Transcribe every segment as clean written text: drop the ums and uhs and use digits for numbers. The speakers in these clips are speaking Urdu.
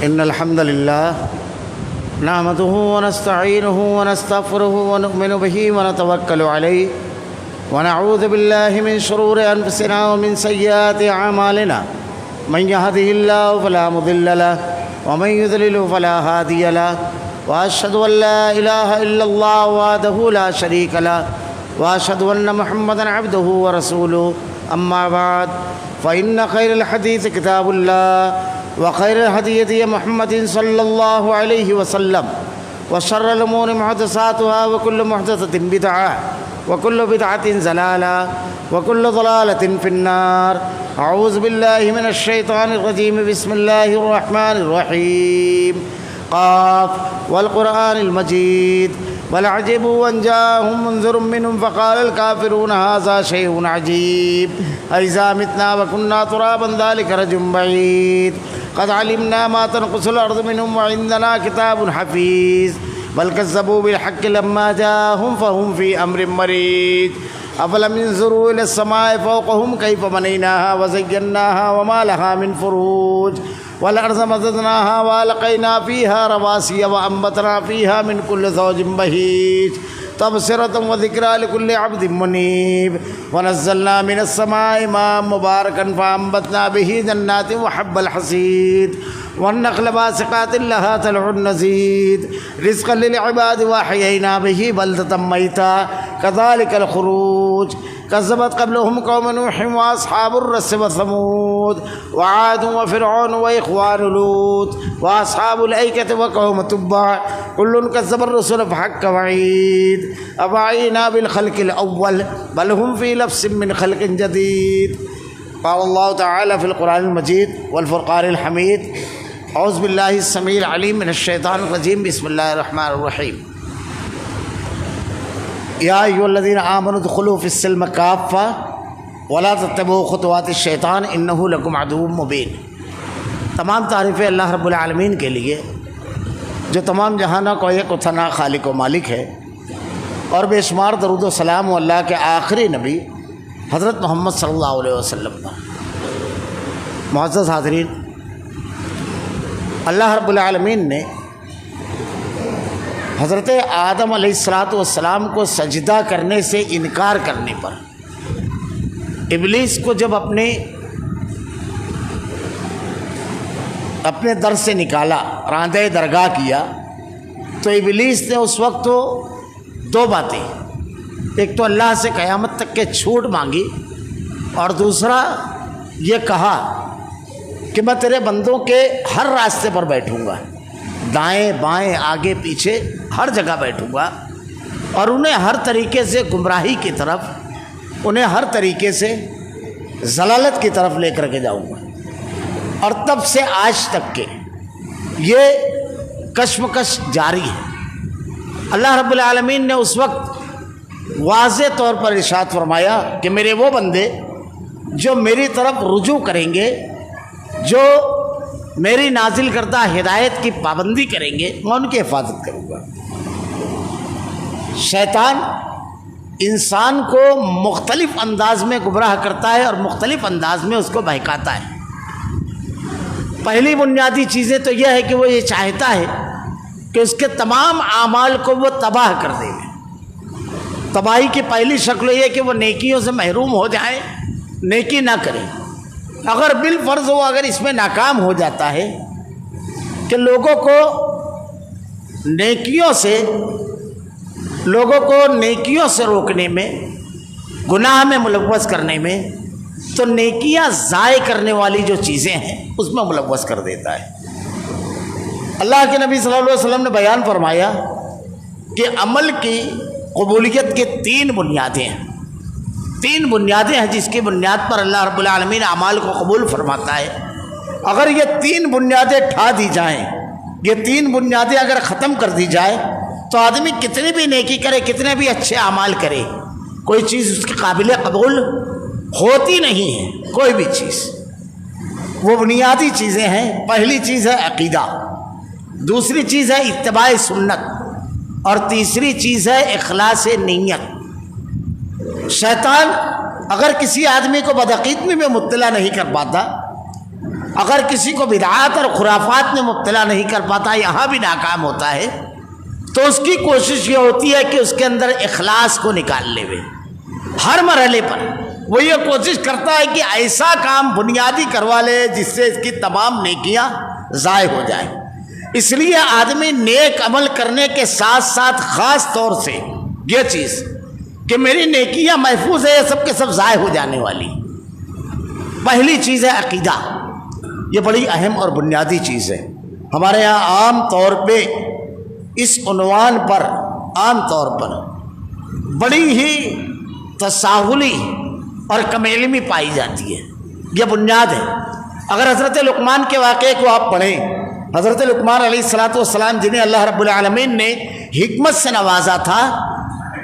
إن الحمد لله نحمده ونستعينه ونستغفره ونؤمن به ونتوكل عليه ونعوذ بالله من شرور أنفسنا ومن سيئات أعمالنا من يهده الله فلا مضل له ومن يضلل فلا هادي له وأشهد أن لا إله إلا الله وحده لا شريك له وأشهد أن محمدا عبده ورسوله أما بعد فإن خير الحديث كتاب الله وخير الهدي هدي محمد صلى الله عليه وسلم وشر الأمور محدثاتها وكل محدثة بدعة وكل بدعة ضلالة وكل ضلالة في النار. أعوذ بالله من الشيطان الرجيم. بسم الله الرحمن الرحيم. قاف والقرآن المجيد بل عجبوا أن جاءهم منذر منهم فقال الكافرون هذا شيء عجيب أإذا متنا وكنا ترابا ذلك رجع بعيد قد علمنا ما تنقص الأرض منهم وعندنا كتاب حفيظ بل كذبوا بالحق لما جاءهم فهم في أمر مريج أفلم ينظروا إلى السماء فوقهم كيف بنيناها وزيناها وما لها من فروج والأرض مددناها وألقينا فيها رواسي وأنبتنا فيها من كل زوج بهيج تبصرة وذكرى لكل عبد منيب ونزلنا من السماء ماء مباركا فأنبتنا به جنات وحب الحصيد والنخل باسقات لها طلع نضيد رزقا للعباد وأحيينا به بلدة ميتا كذلك الخروج كذبت قبلهم قوم نوح وأصحاب الرس وثمود وعاد وفرعون وإخوان لوط وأصحاب الأيكة وقوم تبع كل كذب الرسل فحق وعيد أفعينا بالخلق الأول بل هم في لبس من خلق جديد. قال الله تعالى في القرآن المجيد والفرقان الحميد. أعوذ بالله السميع العليم من الشيطان الرجيم. بسم الله الرحمن الرحيم. یا ایھا الذین آمنوا ادخلوا فی السلم کافۃ ولا تتبعوا خطوات الشیطان انہ لکم عدو مبین. تمام تعریفیں اللہ رب العالمین کے لیے جو تمام جہانوں کو ایک و ثنا خالق و مالک ہے، اور بے شمار درود و سلام اللہ کے آخری نبی حضرت محمد صلی اللہ علیہ وسلم پر. معزز حاضرین، اللہ رب العالمین نے حضرت آدم علیہ السلام کو سجدہ کرنے سے انکار کرنے پر ابلیس کو جب اپنے در سے نکالا، راندہ درگاہ کیا، تو ابلیس نے اس وقت تو دو باتیں، ایک تو اللہ سے قیامت تک کے چھوٹ مانگی، اور دوسرا یہ کہا کہ میں تیرے بندوں کے ہر راستے پر بیٹھوں گا، دائیں بائیں آگے پیچھے ہر جگہ بیٹھوں گا، اور انہیں ہر طریقے سے گمراہی کی طرف، انہیں ہر طریقے سے ضلالت کی طرف لے کر کے جاؤں گا. اور تب سے آج تک کے یہ کشمکش جاری ہے. اللہ رب العالمین نے اس وقت واضح طور پر ارشاد فرمایا کہ میرے وہ بندے جو میری طرف رجوع کریں گے، جو میری نازل کردہ ہدایت کی پابندی کریں گے، میں ان کی حفاظت کروں گا. شیطان انسان کو مختلف انداز میں گمراہ کرتا ہے اور مختلف انداز میں اس کو بہکاتا ہے. پہلی بنیادی چیزیں تو یہ ہے کہ وہ یہ چاہتا ہے کہ اس کے تمام اعمال کو وہ تباہ کر دے گا. تباہی کی پہلی شکل یہ کہ وہ نیکیوں سے محروم ہو جائیں، نیکی نہ کریں. اگر بالفرض وہ اگر اس میں ناکام ہو جاتا ہے کہ لوگوں کو نیکیوں سے روکنے میں، گناہ میں ملوث کرنے میں، تو نیکیاں ضائع کرنے والی جو چیزیں ہیں اس میں ملوث کر دیتا ہے. اللہ کے نبی صلی اللہ علیہ وسلم نے بیان فرمایا کہ عمل کی قبولیت کے تین بنیادیں ہیں جس کی بنیاد پر اللہ رب العالمین اعمال کو قبول فرماتا ہے. اگر یہ تین بنیادیں ٹھا دی جائیں، یہ تین بنیادیں اگر ختم کر دی جائے، تو آدمی کتنی بھی نیکی کرے، کتنے بھی اچھے اعمال کرے، کوئی چیز اس کے قابل قبول ہوتی نہیں ہے. کوئی بھی چیز، وہ بنیادی چیزیں ہیں. پہلی چیز ہے عقیدہ، دوسری چیز ہے اتباع سنت، اور تیسری چیز ہے اخلاص نیت. شیطان اگر کسی آدمی کو بدعقیدگی میں مبتلا نہیں کر پاتا، اگر کسی کو بدعات اور خرافات میں مبتلا نہیں کر پاتا، یہاں بھی ناکام ہوتا ہے، تو اس کی کوشش یہ ہوتی ہے کہ اس کے اندر اخلاص کو نکال لے وے۔ ہر مرحلے پر وہ یہ کوشش کرتا ہے کہ ایسا کام بنیادی کروا لے جس سے اس کی تمام نیکیاں ضائع ہو جائیں۔ اس لیے آدمی نیک عمل کرنے کے ساتھ ساتھ خاص طور سے یہ چیز کہ میری نیکیاں محفوظ ہے، یہ سب کے سب ضائع ہو جانے والی۔ پہلی چیز ہے عقیدہ، یہ بڑی اہم اور بنیادی چیز ہے۔ ہمارے یہاں عام طور پہ اس عنوان پر عام طور پر بڑی ہی تساہلی اور کم علمی پائی جاتی ہے، یہ بنیاد ہے۔ اگر حضرت لقمان کے واقعے کو آپ پڑھیں، حضرت لقمان علیہ السلام جنہیں اللہ رب العالمین نے حکمت سے نوازا تھا،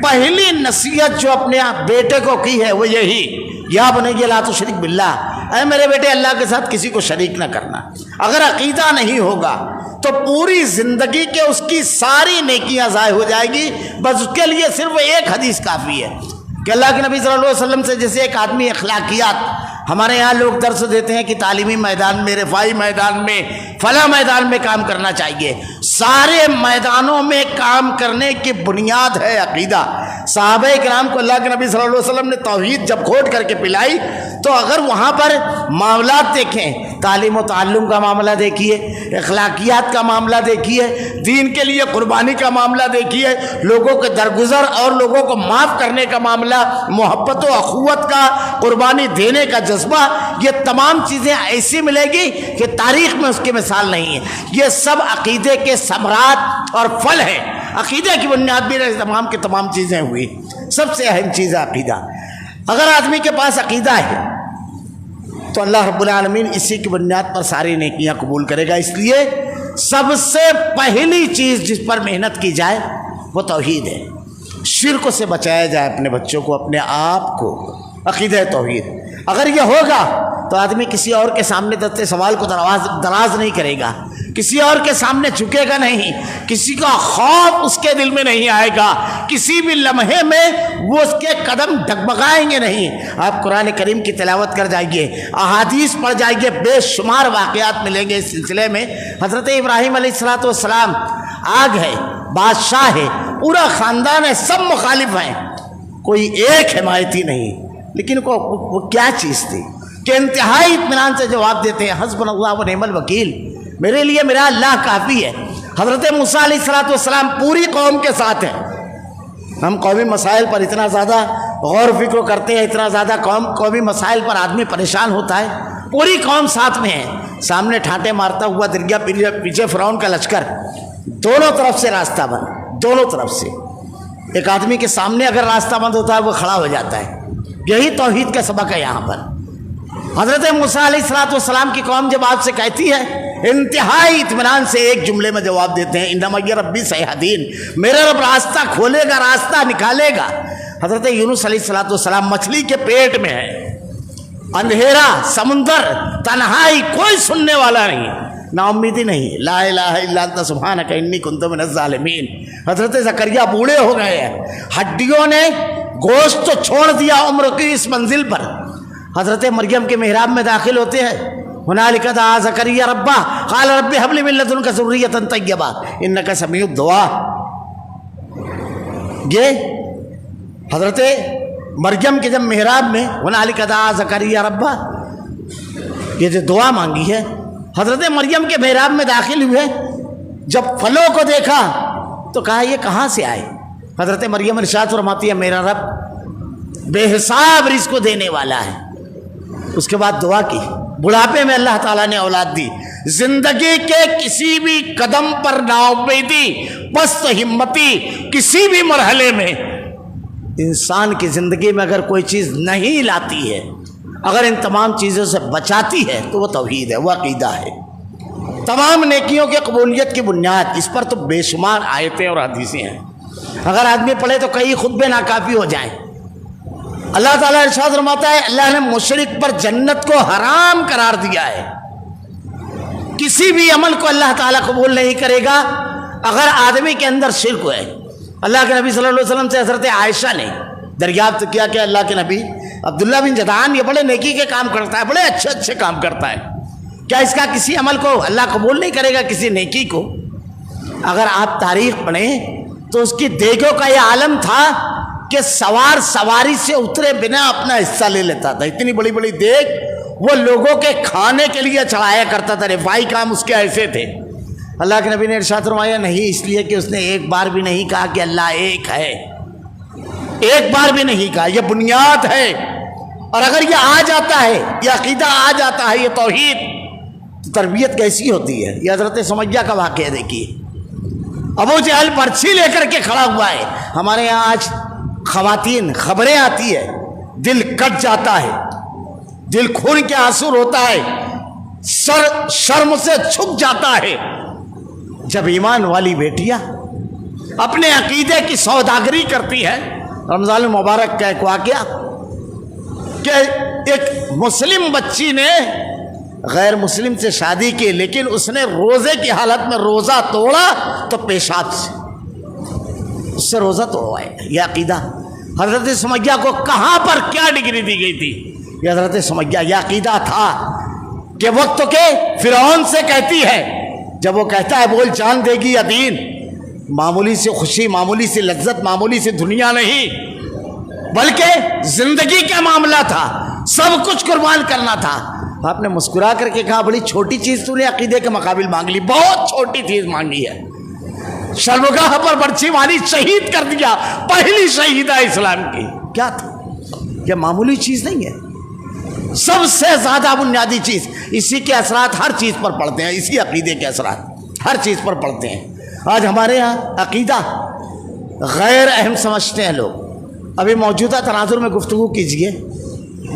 پہلی نصیحت جو اپنے بیٹے کو کی ہے وہ یہی، یا بنی لا تشرک باللہ، اے میرے بیٹے اللہ کے ساتھ کسی کو شریک نہ کرنا۔ اگر عقیدہ نہیں ہوگا تو پوری زندگی کے اس کی ساری نیکیاں ضائع ہو جائے گی۔ بس اس کے لیے صرف ایک حدیث کافی ہے کہ اللہ کے نبی صلی اللہ علیہ وسلم سے جیسے ایک آدمی اخلاقیات، ہمارے یہاں لوگ درس دیتے ہیں کہ تعلیمی میدان میں، رفاعی میدان میں، فلاں میدان میں کام کرنا چاہیے۔ سارے میدانوں میں کام کرنے کی بنیاد ہے عقیدہ۔ صحابہ کرام کو اللہ کے نبی صلی اللہ علیہ وسلم نے توحید جب کھوٹ کر کے پلائی تو اگر وہاں پر معاملات دیکھیں، تعلیم و تعلم کا معاملہ دیکھیے، اخلاقیات کا معاملہ دیکھیے، دین کے لیے قربانی کا معاملہ دیکھیے، لوگوں کے درگزر اور لوگوں کو معاف کرنے کا معاملہ، محبت و اخوت کا، قربانی دینے کا جذبہ، یہ تمام چیزیں ایسی ملے گی کہ تاریخ میں اس کی مثال نہیں ہے۔ یہ سب عقیدے کے ثمرات اور پھل ہیں۔ عقیدے کی بنیاد بھی تمام کی تمام چیزیں ہوئی۔ سب سے اہم چیز ہے عقیدہ۔ اگر آدمی کے پاس عقیدہ ہے تو اللہ رب العالمین اسی کی بنیاد پر ساری نیکیاں قبول کرے گا۔ اس لیے سب سے پہلی چیز جس پر محنت کی جائے وہ توحید ہے۔ شرک سے بچایا جائے اپنے بچوں کو، اپنے آپ کو، عقیدہ توحید۔ اگر یہ ہوگا تو آدمی کسی اور کے سامنے دستے سوال کو دراز نہیں کرے گا، کسی اور کے سامنے جھکے گا نہیں، کسی کا خوف اس کے دل میں نہیں آئے گا، کسی بھی لمحے میں وہ اس کے قدم ڈگمگائیں گے نہیں۔ آپ قرآن کریم کی تلاوت کر جائیے، احادیث پڑھ جائیے، بے شمار واقعات ملیں گے اس سلسلے میں۔ حضرت ابراہیم علیہ السلام آگ ہے، بادشاہ ہے، پورا خاندان ہے، سب مخالف ہیں، کوئی ایک حمایتی نہیں، لیکن وہ کیا چیز تھی کہ انتہائی اطمینان سے جواب دیتے ہیں، حسبنا اللہ و نعم الوکیل، میرے لیے میرا اللہ کافی ہے۔ حضرت موسیٰ علیہ السلام پوری قوم کے ساتھ ہیں۔ ہم قومی مسائل پر اتنا زیادہ غور و فکر کرتے ہیں، اتنا زیادہ قومی مسائل پر آدمی پریشان ہوتا ہے، پوری قوم ساتھ میں ہے۔ سامنے ٹھانٹے مارتا ہوا دریا، پیچھے فرعون کا لشکر، دونوں طرف سے راستہ بند، دونوں طرف سے۔ ایک آدمی کے سامنے اگر راستہ بند ہوتا ہے وہ کھڑا ہو جاتا ہے۔ یہی توحید کا سبق ہے یہاں پر۔ حضرت موسیٰ علیہ السلام کی قوم جب آپ سے کہتی ہے، انتہائی اطمینان سے ایک جملے میں جواب دیتے ہیں، انما ربی سیہدین، میرا رب راستہ کھولے گا، راستہ نکالے گا۔ حضرت یونس علیہ السلام مچھلی کے پیٹ میں ہے، اندھیرا، سمندر، تنہائی، کوئی سننے والا نہیں، نا امیدی نہیں، لا الہ الا انت سبحانک انی کنت من الظالمین۔ حضرت زکریا بوڑھے ہو گئے ہیں، ہڈیوں نے گوشت تو چھوڑ دیا عمر کی اس منزل پر۔ حضرت مریم کے محراب میں داخل ہوتے ہیں، ہنالک دعا زکریا ربہ قال رب ہب لی من لدنک ذریۃ طیبہ انک سمیع الدعاء۔ یہ حضرت مریم کے جب محراب میں ہنالک دعا زکریا ربہ، یہ جو دعا مانگی ہے، حضرت مریم کے محراب میں داخل ہوئے، جب پھلوں کو دیکھا تو کہا یہ کہاں سے آئے؟ حضرت مریم ارشاد فرماتی ہے میرا رب بے حساب رزق دینے والا ہے۔ اس کے بعد دعا کی، بڑھاپے میں اللہ تعالیٰ نے اولاد دی۔ زندگی کے کسی بھی قدم پر نا امیدی، پست ہمتی، کسی بھی مرحلے میں انسان کی زندگی میں اگر کوئی چیز نہیں لاتی ہے، اگر ان تمام چیزوں سے بچاتی ہے تو وہ توحید ہے، وہ عقیدہ ہے۔ تمام نیکیوں کے قبولیت کی بنیاد، اس پر تو بے شمار آیتیں اور حدیثیں ہیں، اگر آدمی پڑھے تو کئی خطبے ناکافی ہو جائیں۔ اللہ تعالیٰ ارشاد فرماتا ہے اللہ نے مشرک پر جنت کو حرام قرار دیا ہے۔ کسی بھی عمل کو اللہ تعالیٰ قبول نہیں کرے گا اگر آدمی کے اندر شرک ہے۔ اللہ کے نبی صلی اللہ علیہ وسلم سے حضرت عائشہ نے دریافت کیا کہ اللہ کے نبی، عبداللہ بن جدعان یہ بڑے نیکی کے کام کرتا ہے، بڑے اچھے کام کرتا ہے، کیا اس کا کسی عمل کو اللہ قبول نہیں کرے گا، کسی نیکی کو؟ اگر آپ تاریخ پڑھیں تو اس کی دیگوں کا یہ عالم تھا کہ سوار سواری سے اترے بنا اپنا حصہ لے لیتا تھا. اتنی بڑی بڑی دیگ وہ لوگوں کے کھانے کے لیے چڑھایا کرتا تھا. رفائی کام اس کے ایسے تھے. اللہ کے نبی نے ارشاد فرمایا نہیں، اس لیے کہ اس نے ایک بار بھی نہیں کہا کہ اللہ ایک ہے، ایک بار بھی نہیں کہا. یہ بنیاد ہے. اور اگر یہ آ جاتا ہے، یہ عقیدہ آ جاتا ہے، یہ توحید، تو تربیت کیسی ہوتی ہے. یہ حضرت سمیہ کا واقعہ دیکھیے. ابو جہل برچھی لے کر کے کھڑا ہوا ہے. ہمارے یہاں آج خواتین خبریں آتی ہے، دل کٹ جاتا ہے، دل خون کے آنسو ہوتا ہے، سر شرم سے جھک جاتا ہے جب ایمان والی بیٹیاں اپنے عقیدے کی سوداگری کرتی ہے. رمضان المبارک کا ایک واقعہ کہ ایک مسلم بچی نے غیر مسلم سے شادی کی، لیکن اس نے روزے کی حالت میں روزہ توڑا تو پیشاب سے اس سے روزہ توڑوایا. یہ عقیدہ حضرت سمیہ کو کہاں پر کیا ڈگری دی گئی تھی؟ یہ حضرت سمیہ یہ عقیدہ تھا کہ وقت کے فرعون سے کہتی ہے، جب وہ کہتا ہے بول جان دے گی یا دین، معمولی سی خوشی، معمولی سی لذت، معمولی سی دنیا نہیں، بلکہ زندگی کا معاملہ تھا، سب کچھ قربان کرنا تھا. آپ نے مسکرا کر کے کہا بڑی چھوٹی چیز تو نے عقیدے کے مقابل مانگ لی، بہت چھوٹی چیز مانگی ہے. شرمگاہ پر برچھی ماری، شہید کر دیا، پہلی شہیدہ اسلام کی. کیا تھا؟ یہ معمولی چیز نہیں ہے، سب سے زیادہ بنیادی چیز. اسی کے اثرات ہر چیز پر پڑتے ہیں، اسی عقیدے کے اثرات ہر چیز پر پڑتے ہیں. آج ہمارے ہاں عقیدہ غیر اہم سمجھتے ہیں لوگ. ابھی موجودہ تناظر میں گفتگو کیجئے،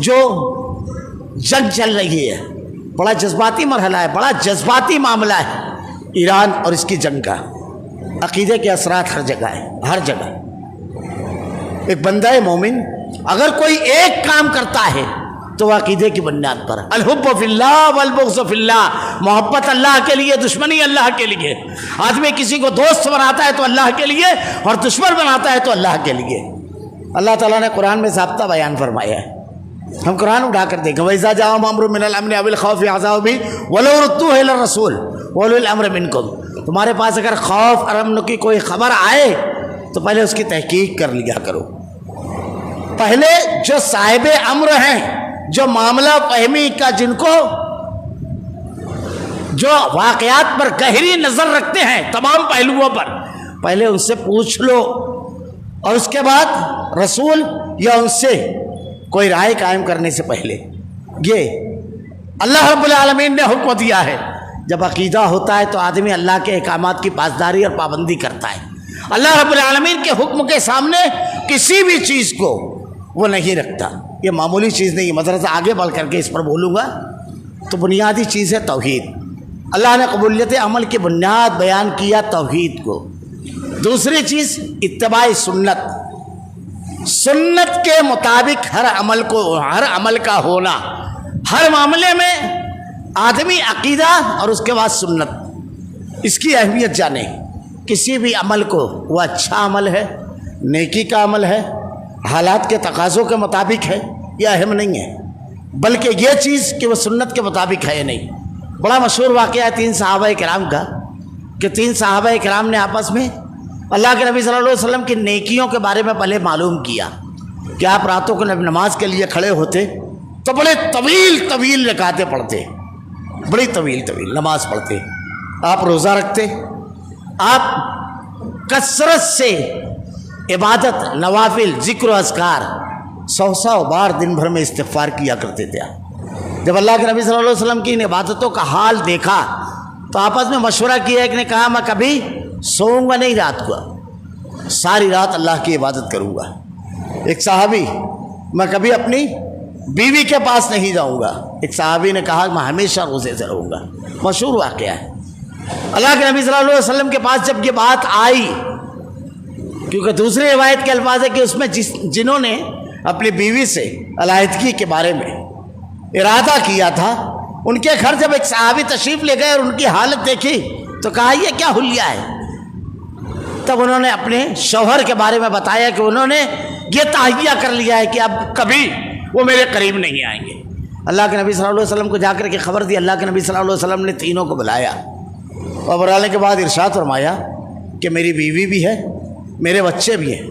جو جنگ چل رہی ہے، بڑا جذباتی مرحلہ ہے، بڑا جذباتی معاملہ ہے ایران اور اس کی جنگ کا. عقیدے کے اثرات ہر جگہ ہے، ہر جگہ. ایک بندہ مومن اگر کوئی ایک کام کرتا ہے تو وہ عقیدے کی بنیاد پر. الحب فی اللہ والبغض فی اللہ، محبت اللہ کے لیے، دشمنی اللہ کے لیے. آدمی کسی کو دوست بناتا ہے تو اللہ کے لیے، اور دشمن بناتا ہے تو اللہ کے لیے. اللہ تعالیٰ نے قرآن میں ضابطہ بیان فرمایا ہے. ہم قرآن اٹھا کر دیکھیں، وَإِذَا جَاءَهُمْ أَمْرٌ مِّنَ الْأَمْنِ أَوِ الْخَوْفِ أَذَاعُوا بِهِ وَلَوْ رُدُّوهُ إِلَى الرَّسُولِ وَأُولِي الْأَمْرِ مِنكُمْ. تمہارے پاس اگر خوف اور امن کی کوئی خبر آئے تو پہلے اس کی تحقیق کر لیا کرو. پہلے جو صاحب امر ہیں، جو معاملہ فہمی کا، جن کو جو واقعات پر گہری نظر رکھتے ہیں تمام پہلوؤں پر، پہلے ان سے پوچھ لو، اور اس کے بعد رسول یا ان سے کوئی رائے قائم کرنے سے پہلے. یہ اللہ رب العالمین نے حکم دیا ہے. جب عقیدہ ہوتا ہے تو آدمی اللہ کے احکامات کی پاسداری اور پابندی کرتا ہے. اللہ رب العالمین کے حکم کے سامنے کسی بھی چیز کو وہ نہیں رکھتا. یہ معمولی چیز نہیں. مدرسہ آگے بڑھ کر کے اس پر بولوں گا تو بنیادی چیز ہے توحید. اللہ نے قبولیت عمل کی بنیاد بیان کیا توحید کو. دوسری چیز اتباع سنت، سنت کے مطابق ہر عمل کا ہونا. ہر معاملے میں آدمی عقیدہ اور اس کے بعد سنت، اس کی اہمیت جانے. کسی بھی عمل کو وہ اچھا عمل ہے، نیکی کا عمل ہے، حالات کے تقاضوں کے مطابق ہے، یہ اہم نہیں ہے، بلکہ یہ چیز کہ وہ سنت کے مطابق ہے یا نہیں. بڑا مشہور واقعہ ہے 3 صحابہ کرام کا، کہ 3 صحابہ کرام نے آپس میں اللہ کے نبی صلی اللہ علیہ وسلم کی نیکیوں کے بارے میں پہلے معلوم کیا کہ آپ راتوں کو نماز کے لیے کھڑے ہوتے تو بڑے طویل رکعتیں پڑھتے، بڑی طویل نماز پڑھتے. آپ روزہ رکھتے، آپ کثرت سے عبادت، نوافل، ذکر و اذکار 100 بار دن بھر میں استغفار کیا کرتے تھے. جب اللہ کے نبی صلی اللہ علیہ وسلم کی ان عبادتوں کا حال دیکھا تو آپس میں مشورہ کیا. ایک نے کہا میں کبھی سوؤں گا نہیں رات کو، ساری رات اللہ کی عبادت کروں گا. ایک صحابی میں کبھی اپنی بیوی کے پاس نہیں جاؤں گا. ایک صحابی نے کہا میں ہمیشہ روزے سے رہوں گا. مشہور واقعہ ہے. اللہ کے نبی صلی اللہ علیہ وسلم کے پاس جب یہ بات آئی، کیونکہ دوسری روایت کے الفاظ ہے کہ اس میں جنہوں نے اپنی بیوی سے علیحدگی کے بارے میں ارادہ کیا تھا، ان کے گھر جب ایک صحابی تشریف لے گئے اور ان کی حالت دیکھی تو کہا یہ کیا حلیہ ہے. تب انہوں نے اپنے شوہر کے بارے میں بتایا کہ انہوں نے یہ تہیہ کر لیا ہے کہ اب کبھی وہ میرے قریب نہیں آئیں گے. اللہ کے نبی صلی اللہ علیہ وسلم کو جا کر کے خبر دی. اللہ کے نبی صلی اللہ علیہ وسلم نے تینوں کو بلایا اور بلانے کے بعد ارشاد فرمایا کہ میری بیوی بھی ہے, میرے بچے بھی ہیں,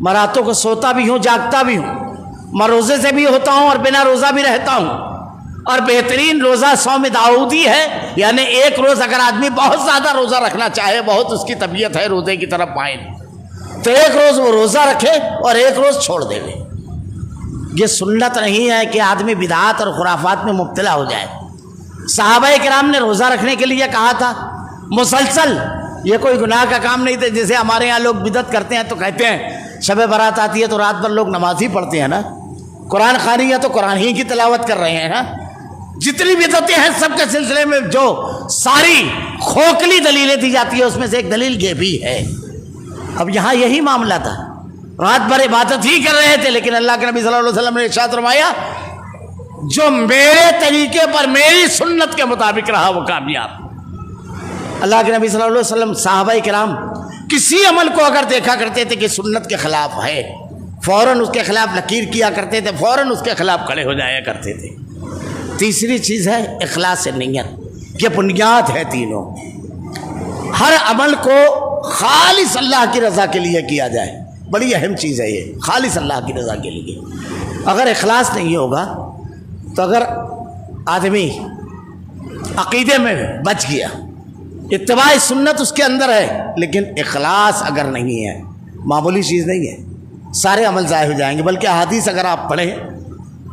میں راتوں کو سوتا بھی ہوں, جاگتا بھی ہوں, میں روزے سے بھی ہوتا ہوں اور بنا روزہ بھی رہتا ہوں, اور بہترین روزہ صوم داؤدی ہے, یعنی ایک روز اگر آدمی بہت زیادہ روزہ رکھنا چاہے, بہت اس کی طبیعت ہے روزے کی طرف مائل, تو ایک روز وہ روزہ رکھے اور ایک روز چھوڑ دے. یہ سنت نہیں ہے کہ آدمی بدعات اور خرافات میں مبتلا ہو جائے. صحابہ کرام نے روزہ رکھنے کے لیے کہا تھا مسلسل. یہ کوئی گناہ کا کام نہیں تھا جیسے ہمارے یہاں لوگ بدعت کرتے ہیں تو کہتے ہیں شب برات آتی ہے تو رات بھر لوگ نماز ہی پڑھتے ہیں نا, قرآن خوانی ہے تو قرآن ہی کی تلاوت کر رہے ہیں نا. جتنی بدعتیں ہیں سب کے سلسلے میں جو ساری کھوکھلی دلیلیں دی جاتی ہے اس میں سے ایک دلیل یہ بھی ہے. اب یہاں یہی معاملہ تھا, رات بھر عبادت ہی کر رہے تھے, لیکن اللہ کے نبی صلی اللہ علیہ وسلم نے ارشاد فرمایا جو میرے طریقے پر میری سنت کے مطابق رہا وہ کامیاب. اللہ کے نبی صلی اللہ علیہ وسلم صحابہ کرام کسی عمل کو اگر دیکھا کرتے تھے کہ سنت کے خلاف ہے, فوراً اس کے خلاف لکیر کیا کرتے تھے, فوراً اس کے خلاف کھڑے ہو جایا کرتے تھے. تیسری چیز ہے اخلاص نیت. یہ بنیاد ہے تینوں. ہر عمل کو خالص اللہ کی رضا کے لیے کیا جائے, بڑی اہم چیز ہے یہ, خالص اللہ کی رضا کے لیے. اگر اخلاص نہیں ہوگا تو اگر آدمی عقیدے میں بچ گیا, اتباع سنت اس کے اندر ہے, لیکن اخلاص اگر نہیں ہے, معمولی چیز نہیں ہے, سارے عمل ضائع ہو جائیں گے. بلکہ احادیث اگر آپ پڑھیں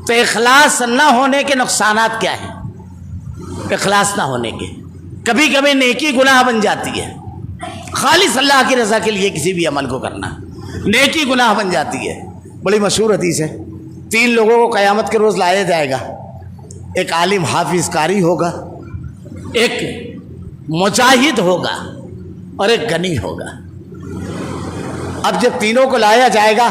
تو اخلاص نہ ہونے کے نقصانات کیا ہیں. اخلاص نہ ہونے کے کبھی کبھی نیکی گناہ بن جاتی ہے. خالص اللہ کی رضا کے لیے کسی بھی عمل کو کرنا نیکی گناہ بن جاتی ہے. بڑی مشہور حدیث ہے, 3 لوگوں کو قیامت کے روز لایا جائے گا. ایک عالم حافظ قاری ہوگا, ایک مجاہد ہوگا اور ایک غنی ہوگا. اب جب تینوں کو لایا جائے گا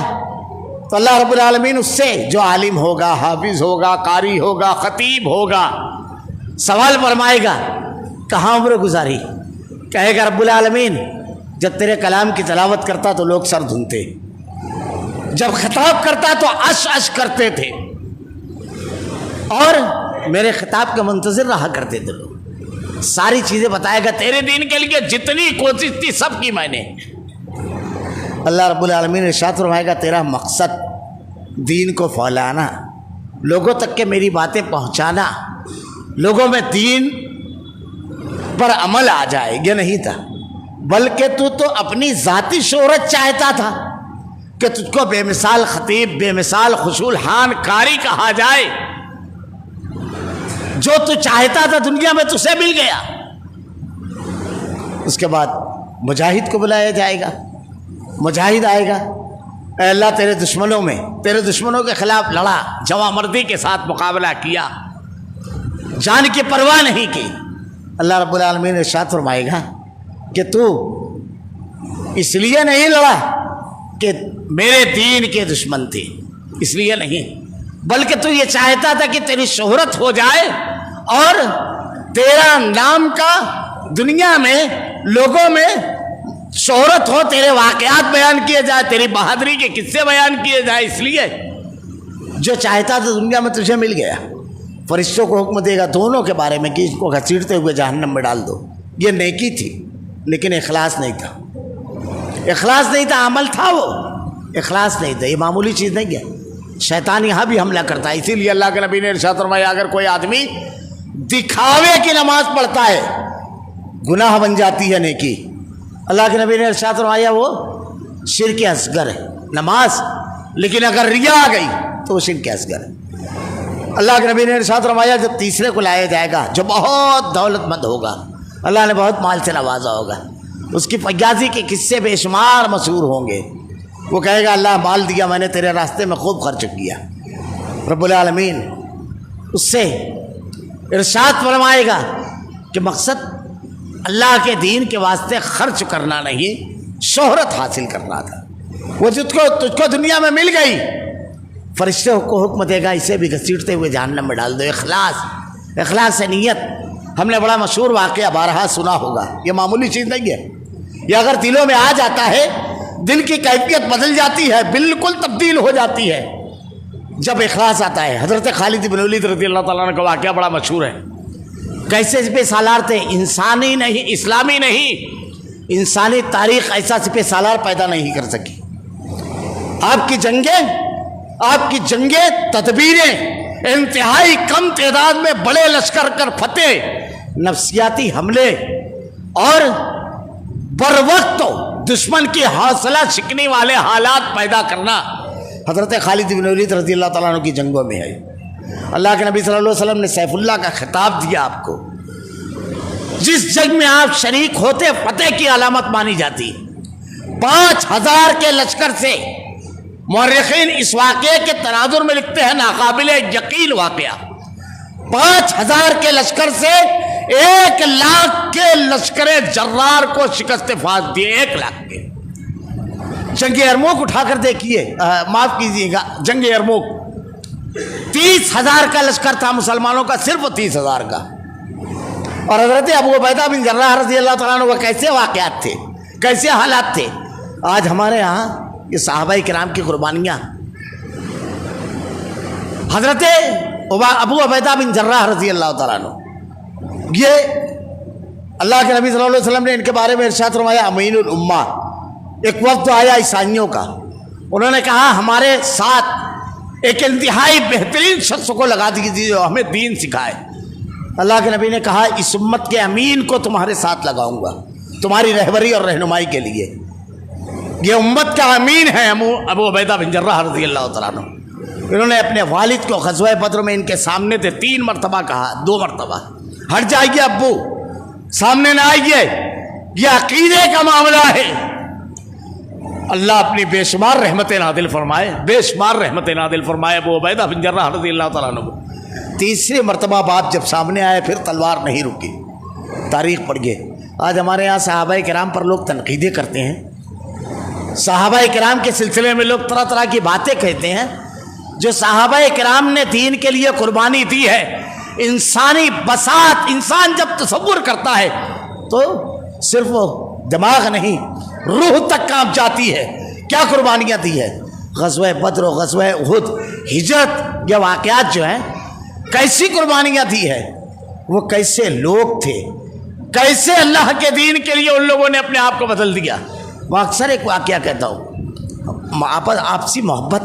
تو اللہ رب العالمین اس سے جو عالم ہوگا, حافظ ہوگا, قاری ہوگا, خطیب ہوگا, سوال فرمائے گا کہاں عمر گزاری. کہے گا رب العالمین جب تیرے کلام کی تلاوت کرتا تو لوگ سر دھنتے, جب خطاب کرتا تو عش عش کرتے تھے, اور میرے خطاب کا منتظر رہا کرتے تھے لوگ. ساری چیزیں بتائے گا تیرے دین کے لیے جتنی کوشش تھی سب کی میں نے. اللہ رب العالمین ارشاد فرمائے گا تیرا مقصد دین کو پھیلانا, لوگوں تک کہ میری باتیں پہنچانا, لوگوں میں دین پر عمل آ جائے, یہ نہیں تھا. بلکہ تو اپنی ذاتی شہرت چاہتا تھا کہ تجھ کو بے مثال خطیب, بے مثال خشوع الحان قاری کہا جائے. جو تو چاہتا تھا دنیا میں تجھے مل گیا. اس کے بعد مجاہد کو بلایا جائے گا. مجاہد آئے گا, اے اللہ تیرے دشمنوں کے خلاف لڑا, جواں مردی کے ساتھ مقابلہ کیا, جان کی پرواہ نہیں کی. اللہ رب العالمین ارشاد فرمائے گا کہ تو اس لیے نہیں لڑا کہ میرے دین کے دشمن تھے, اس لیے نہیں, بلکہ تو یہ چاہتا تھا کہ تیری شہرت ہو جائے اور تیرا نام کا دنیا میں لوگوں میں شہرت ہو, تیرے واقعات بیان کیے جائے, تیری بہادری کے قصے بیان کیے جائے. اس لیے جو چاہتا تھا دنیا میں تجھے مل گیا. فرشتوں کو حکم دے گا دونوں کے بارے میں کہ اس کو گھسیٹتے ہوئے جہنم میں ڈال دو. یہ نیکی تھی لیکن اخلاص نہیں تھا. اخلاص نہیں تھا, عمل تھا, وہ اخلاص نہیں تھا. یہ معمولی چیز نہیں ہے. شیطان یہاں بھی حملہ کرتا ہے. اسی لیے اللہ کے نبی نے ارشاد فرمایا اگر کوئی آدمی دکھاوے کی نماز پڑھتا ہے گناہ بن جاتی ہے نیکی. اللہ کے نبی نے ارشاد فرمایا وہ شرک اصغر ہے نماز, لیکن اگر ریا آ گئی تو وہ شرک اصغر ہے. اللہ کے نبی نے ارشاد فرمایا جب تیسرے کو لایا جائے گا جو بہت دولت مند ہوگا, اللہ نے بہت مال سے نوازا ہوگا, اس کی فیاضی کے قصے بے شمار مشہور ہوں گے. وہ کہے گا اللہ مال دیا میں نے تیرے راستے میں خوب خرچ کیا. رب العالمین اس سے ارشاد فرمائے گا کہ مقصد اللہ کے دین کے واسطے خرچ کرنا نہیں, شہرت حاصل کرنا تھا. وہ تجھ کو دنیا میں مل گئی, فرشتوں کو حکم دے گا اسے بھی گھسیٹتے ہوئے جہنم میں ڈال دو. اخلاص سے نیت. ہم نے بڑا مشہور واقعہ بارہا سنا ہوگا, یہ معمولی چیز نہیں ہے. یہ اگر دلوں میں آ جاتا ہے دل کی کیفیت بدل جاتی ہے, بالکل تبدیل ہو جاتی ہے. جب اخلاص آتا ہے. حضرت خالد بن ولید رضی اللہ تعالیٰ عنہ کا واقعہ بڑا مشہور ہے. کیسے سپہ سالار تھے, انسانی نہیں, اسلامی نہیں, انسانی تاریخ ایسا سپہ سالار پیدا نہیں کر سکی. آپ کی جنگیں تدبیریں, انتہائی کم تعداد میں بڑے لشکر کر فتح, نفسیاتی حملے اور بر وقت دشمن کی حوصلہ شکنی والے حالات پیدا کرنا حضرت خالد بن ولید رضی اللہ تعالیٰ عنہ کی جنگوں میں ہے. اللہ کے نبی صلی اللہ علیہ وسلم نے سیف اللہ کا خطاب دیا آپ کو. جس جنگ میں آپ شریک ہوتے فتح کی علامت مانی جاتی. 5000 کے لشکر سے, مورخین اس واقعے کے تناظر میں لکھتے ہیں ناقابل یقین واقعہ, 5000 کے لشکر سے 1 لاکھ کے لشکر جرار کو شکست فاش دیے. 1 لاکھ کے. جنگ یرموک اٹھا کر دیکھیے, معاف کیجیے گا, جنگ یرموک 30,000 کا لشکر تھا مسلمانوں کا, صرف 30,000 کا. اور حضرت ابو عبیدہ بن جراح رضی اللہ تعالیٰ عنہ کیسے واقعات تھے, کیسے حالات تھے. آج ہمارے ہاں یہ صحابہ کرام کی قربانیاں, حضرت ابو عبیدہ بن جراح رضی اللہ تعالیٰ عنہ, یہ اللہ کے نبی صلی اللہ علیہ وسلم نے ان کے بارے میں ارشاد فرمایا امین الامہ. ایک وقت آیا عیسائیوں کا, انہوں نے کہا ہمارے ساتھ ایک انتہائی بہترین شخص کو لگا دیجیے جو ہمیں دین سکھائے. اللہ کے نبی نے کہا اس امت کے امین کو تمہارے ساتھ لگاؤں گا تمہاری رہبری اور رہنمائی کے لیے. یہ امت کا امین ہے ابو عبیدہ بن جراح رضی اللہ تعالیٰ عنہ. انہوں نے اپنے والد کو غزوہ بدر میں ان کے سامنے تھے, 3 مرتبہ کہا, 2 مرتبہ ہٹ جائیے ابو, سامنے نہ آئیے, یہ عقیدے کا معاملہ ہے. اللہ اپنی بے شمار رحمتیں نازل فرمائے, بے شمار رحمتیں نازل فرمائے ابو عبیدہ بن جراح رضی اللہ تعالیٰ عنہ. 3 مرتبہ باپ جب سامنے آئے پھر تلوار نہیں رکی. تاریخ پڑھیے. آج ہمارے یہاں صحابہ کرام پر لوگ تنقیدیں کرتے ہیں, صحابہ کرام کے سلسلے میں لوگ طرح طرح کی باتیں کہتے ہیں. جو صحابہ کرام نے دین کے لیے قربانی دی ہے, انسانی بساط, انسان جب تصور کرتا ہے تو صرف دماغ نہیں روح تک کانپ جاتی ہے. کیا قربانیاں دی ہے, غزوہ بدر و غزوہ احد, ہجرت, یہ واقعات جو ہیں کیسی قربانیاں دی ہے. وہ کیسے لوگ تھے, کیسے اللہ کے دین کے لیے ان لوگوں نے اپنے آپ کو بدل دیا. میں اکثر ایک واقعہ کہتا ہوں, آپسی محبت,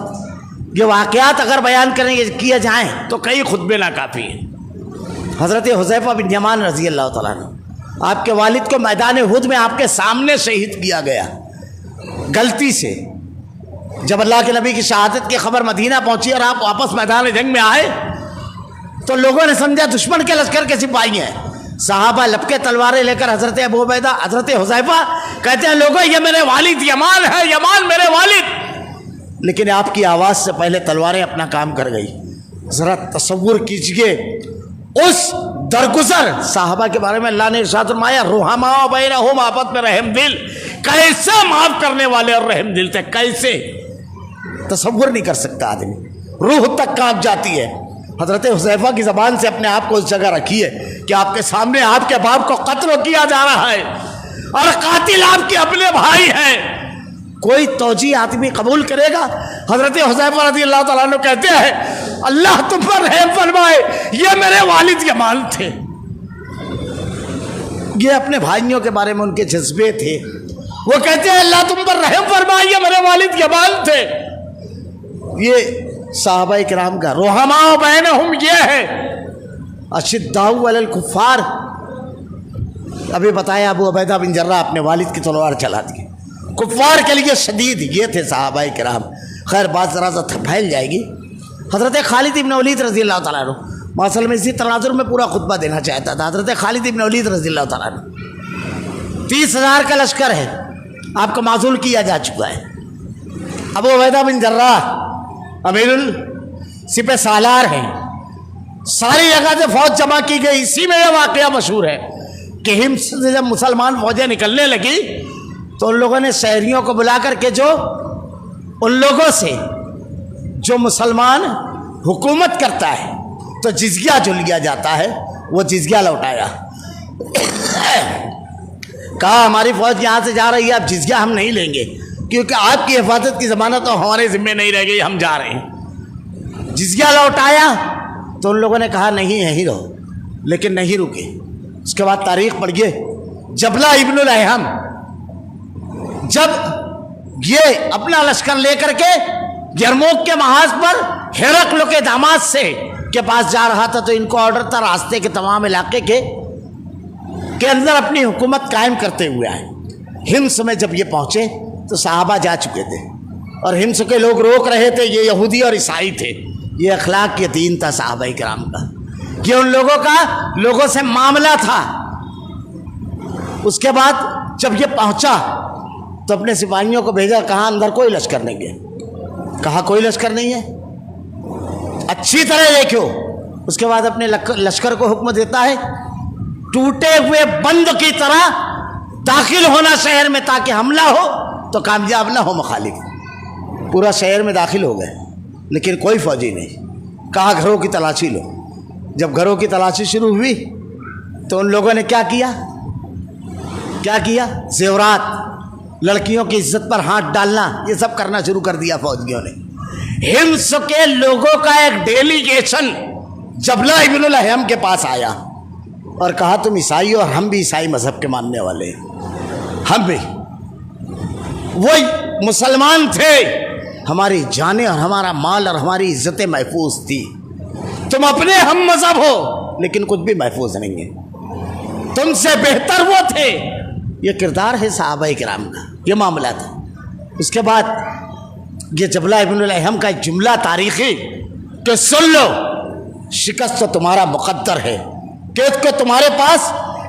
یہ واقعات اگر بیان کیا جائیں تو کئی خطبے ناکافی ہیں. حضرت حذیفہ بن یمان رضی اللہ تعالیٰ عنہ, آپ کے والد کو میدان احد میں آپ کے سامنے شہید کیا گیا غلطی سے. جب اللہ کے نبی کی شہادت کی خبر مدینہ پہنچی اور آپ واپس میدان جنگ میں آئے تو لوگوں نے سمجھا دشمن کے لشکر کے سپاہی ہیں. صحابہ لپکے تلواریں لے کر حضرت ابو عبیدہ, حضرت حذیفہ کہتے ہیں لوگوں یہ میرے والد یمان ہے, یمان میرے والد. لیکن آپ کی آواز سے پہلے تلواریں اپنا کام کر گئی. ذرا تصور کیجئے اس درگزر صحابہ کے بارے میں اللہ نے ارشاد فرمایا رحماء بینہم, آپس میں رحم دل. کیسے معاف کرنے والے اور رحم دل تھے, کیسے تصور نہیں کر سکتا آدمی, روح تک کانپ جاتی ہے. حضرت حذیفہ کی زبان سے اپنے آپ کو اس جگہ رکھیے کہ آپ کے سامنے آپ کے باپ کو قتل کیا جا رہا ہے اور قاتل آپ کے اپنے بھائی ہیں. کوئی توجیہ آدمی قبول کرے گا؟ حضرت حذیفہ رضی اللہ تعالیٰ عنہ کہتے ہیں اللہ تم پر رحم فرمائے, یہ میرے والد یمان تھے. یہ اپنے بھائیوں کے بارے میں ان کے جذبے تھے. وہ کہتے ہیں اللہ تم پر رحم فرمائے, یہ میرے والد یمان تھے. یہ صحابہ کرام کا رحماء بینہم یہ ہے. اشداء علی الکفار, ابھی بتایا ابو عبیدہ بن جراح اپنے والد کی تلوار چلا دی. کفار کے لیے شدید, یہ تھے صحابہ کرام. خیر بات ذرا سا پھیل جائے گی. حضرت خالد بن ولید رضی اللہ تعالیٰ عنہ, ماصل میں اسی تناظر میں پورا خطبہ دینا چاہتا تھا. حضرت خالد بن ولید رضی اللہ تعالیٰ عنہ 30,000 کا لشکر ہے, آپ کو معزول کیا جا چکا ہے. ابو عبیدہ بن جراح امیر السپہ سالار ہیں. ساری جگہ سے فوج جمع کی گئی. اسی میں یہ واقعہ مشہور ہے کہ ہمس سے جب مسلمان فوجیں نکلنے لگی تو ان لوگوں نے شہریوں کو بلا کر کے جو ان لوگوں سے جو مسلمان حکومت کرتا ہے تو جزیہ جو لیا جاتا ہے وہ جزیہ لوٹایا. کہا ہماری فوج یہاں سے جا رہی ہے, اب جزیہ ہم نہیں لیں گے کیونکہ آپ کی حفاظت کی ضمانت تو ہمارے ذمہ نہیں رہ گئی, ہم جا رہے ہیں. جزیہ لوٹایا تو ان لوگوں نے کہا نہیں یہیں رہو، لیکن نہیں رکے۔ اس کے بعد تاریخ پڑھیے، جبلہ ابن الاحم جب یہ اپنا لشکر لے کر کے یرموک کے محاذ پر ہرقل کے داماد سے کے پاس جا رہا تھا تو ان کو آرڈر تھا راستے کے تمام علاقے کے اندر اپنی حکومت قائم کرتے ہوئے آئے۔ ہمس میں جب یہ پہنچے تو صحابہ جا چکے تھے اور ہمس کے لوگ روک رہے تھے، یہ یہودی اور عیسائی تھے۔ یہ اخلاق، یہ دین تھا صحابہ کرام کا، یہ ان لوگوں کا لوگوں سے معاملہ تھا۔ اس کے بعد جب یہ پہنچا تو اپنے سپاہیوں کو بھیجا، کہا اندر کوئی لشکر نہیں ہے، کہا کوئی لشکر نہیں ہے، اچھی طرح دیکھو۔ اس کے بعد اپنے لشکر کو حکم دیتا ہے ٹوٹے ہوئے بند کی طرح داخل ہونا شہر میں تاکہ حملہ ہو تو کامیاب نہ ہو مخالف۔ پورا شہر میں داخل ہو گئے لیکن کوئی فوجی نہیں۔ کہا گھروں کی تلاشی لو۔ جب گھروں کی تلاشی شروع ہوئی تو ان لوگوں نے کیا کیا زیورات، لڑکیوں کی عزت پر ہاتھ ڈالنا، یہ سب کرنا شروع کر دیا فوجیوں نے۔ ہمس کے لوگوں کا ایک ڈیلیگیشن جبلہ ابن الاحم کے پاس آیا اور کہا تم عیسائی اور ہم بھی عیسائی مذہب کے ماننے والے ہیں، ہم بھی وہی مسلمان تھے، ہماری جانیں اور ہمارا مال اور ہماری عزتیں محفوظ تھی، تم اپنے ہم مذہب ہو لیکن کچھ بھی محفوظ نہیں ہے، تم سے بہتر وہ تھے۔ یہ کردار ہے صحابہ کرام کا، یہ معاملہ تھا۔ اس کے بعد یہ جبلہ ابن الاحم کا ایک جملہ تاریخی کہ سن لو، شکست تو تمہارا مقدر ہے، کہ تمہارے پاس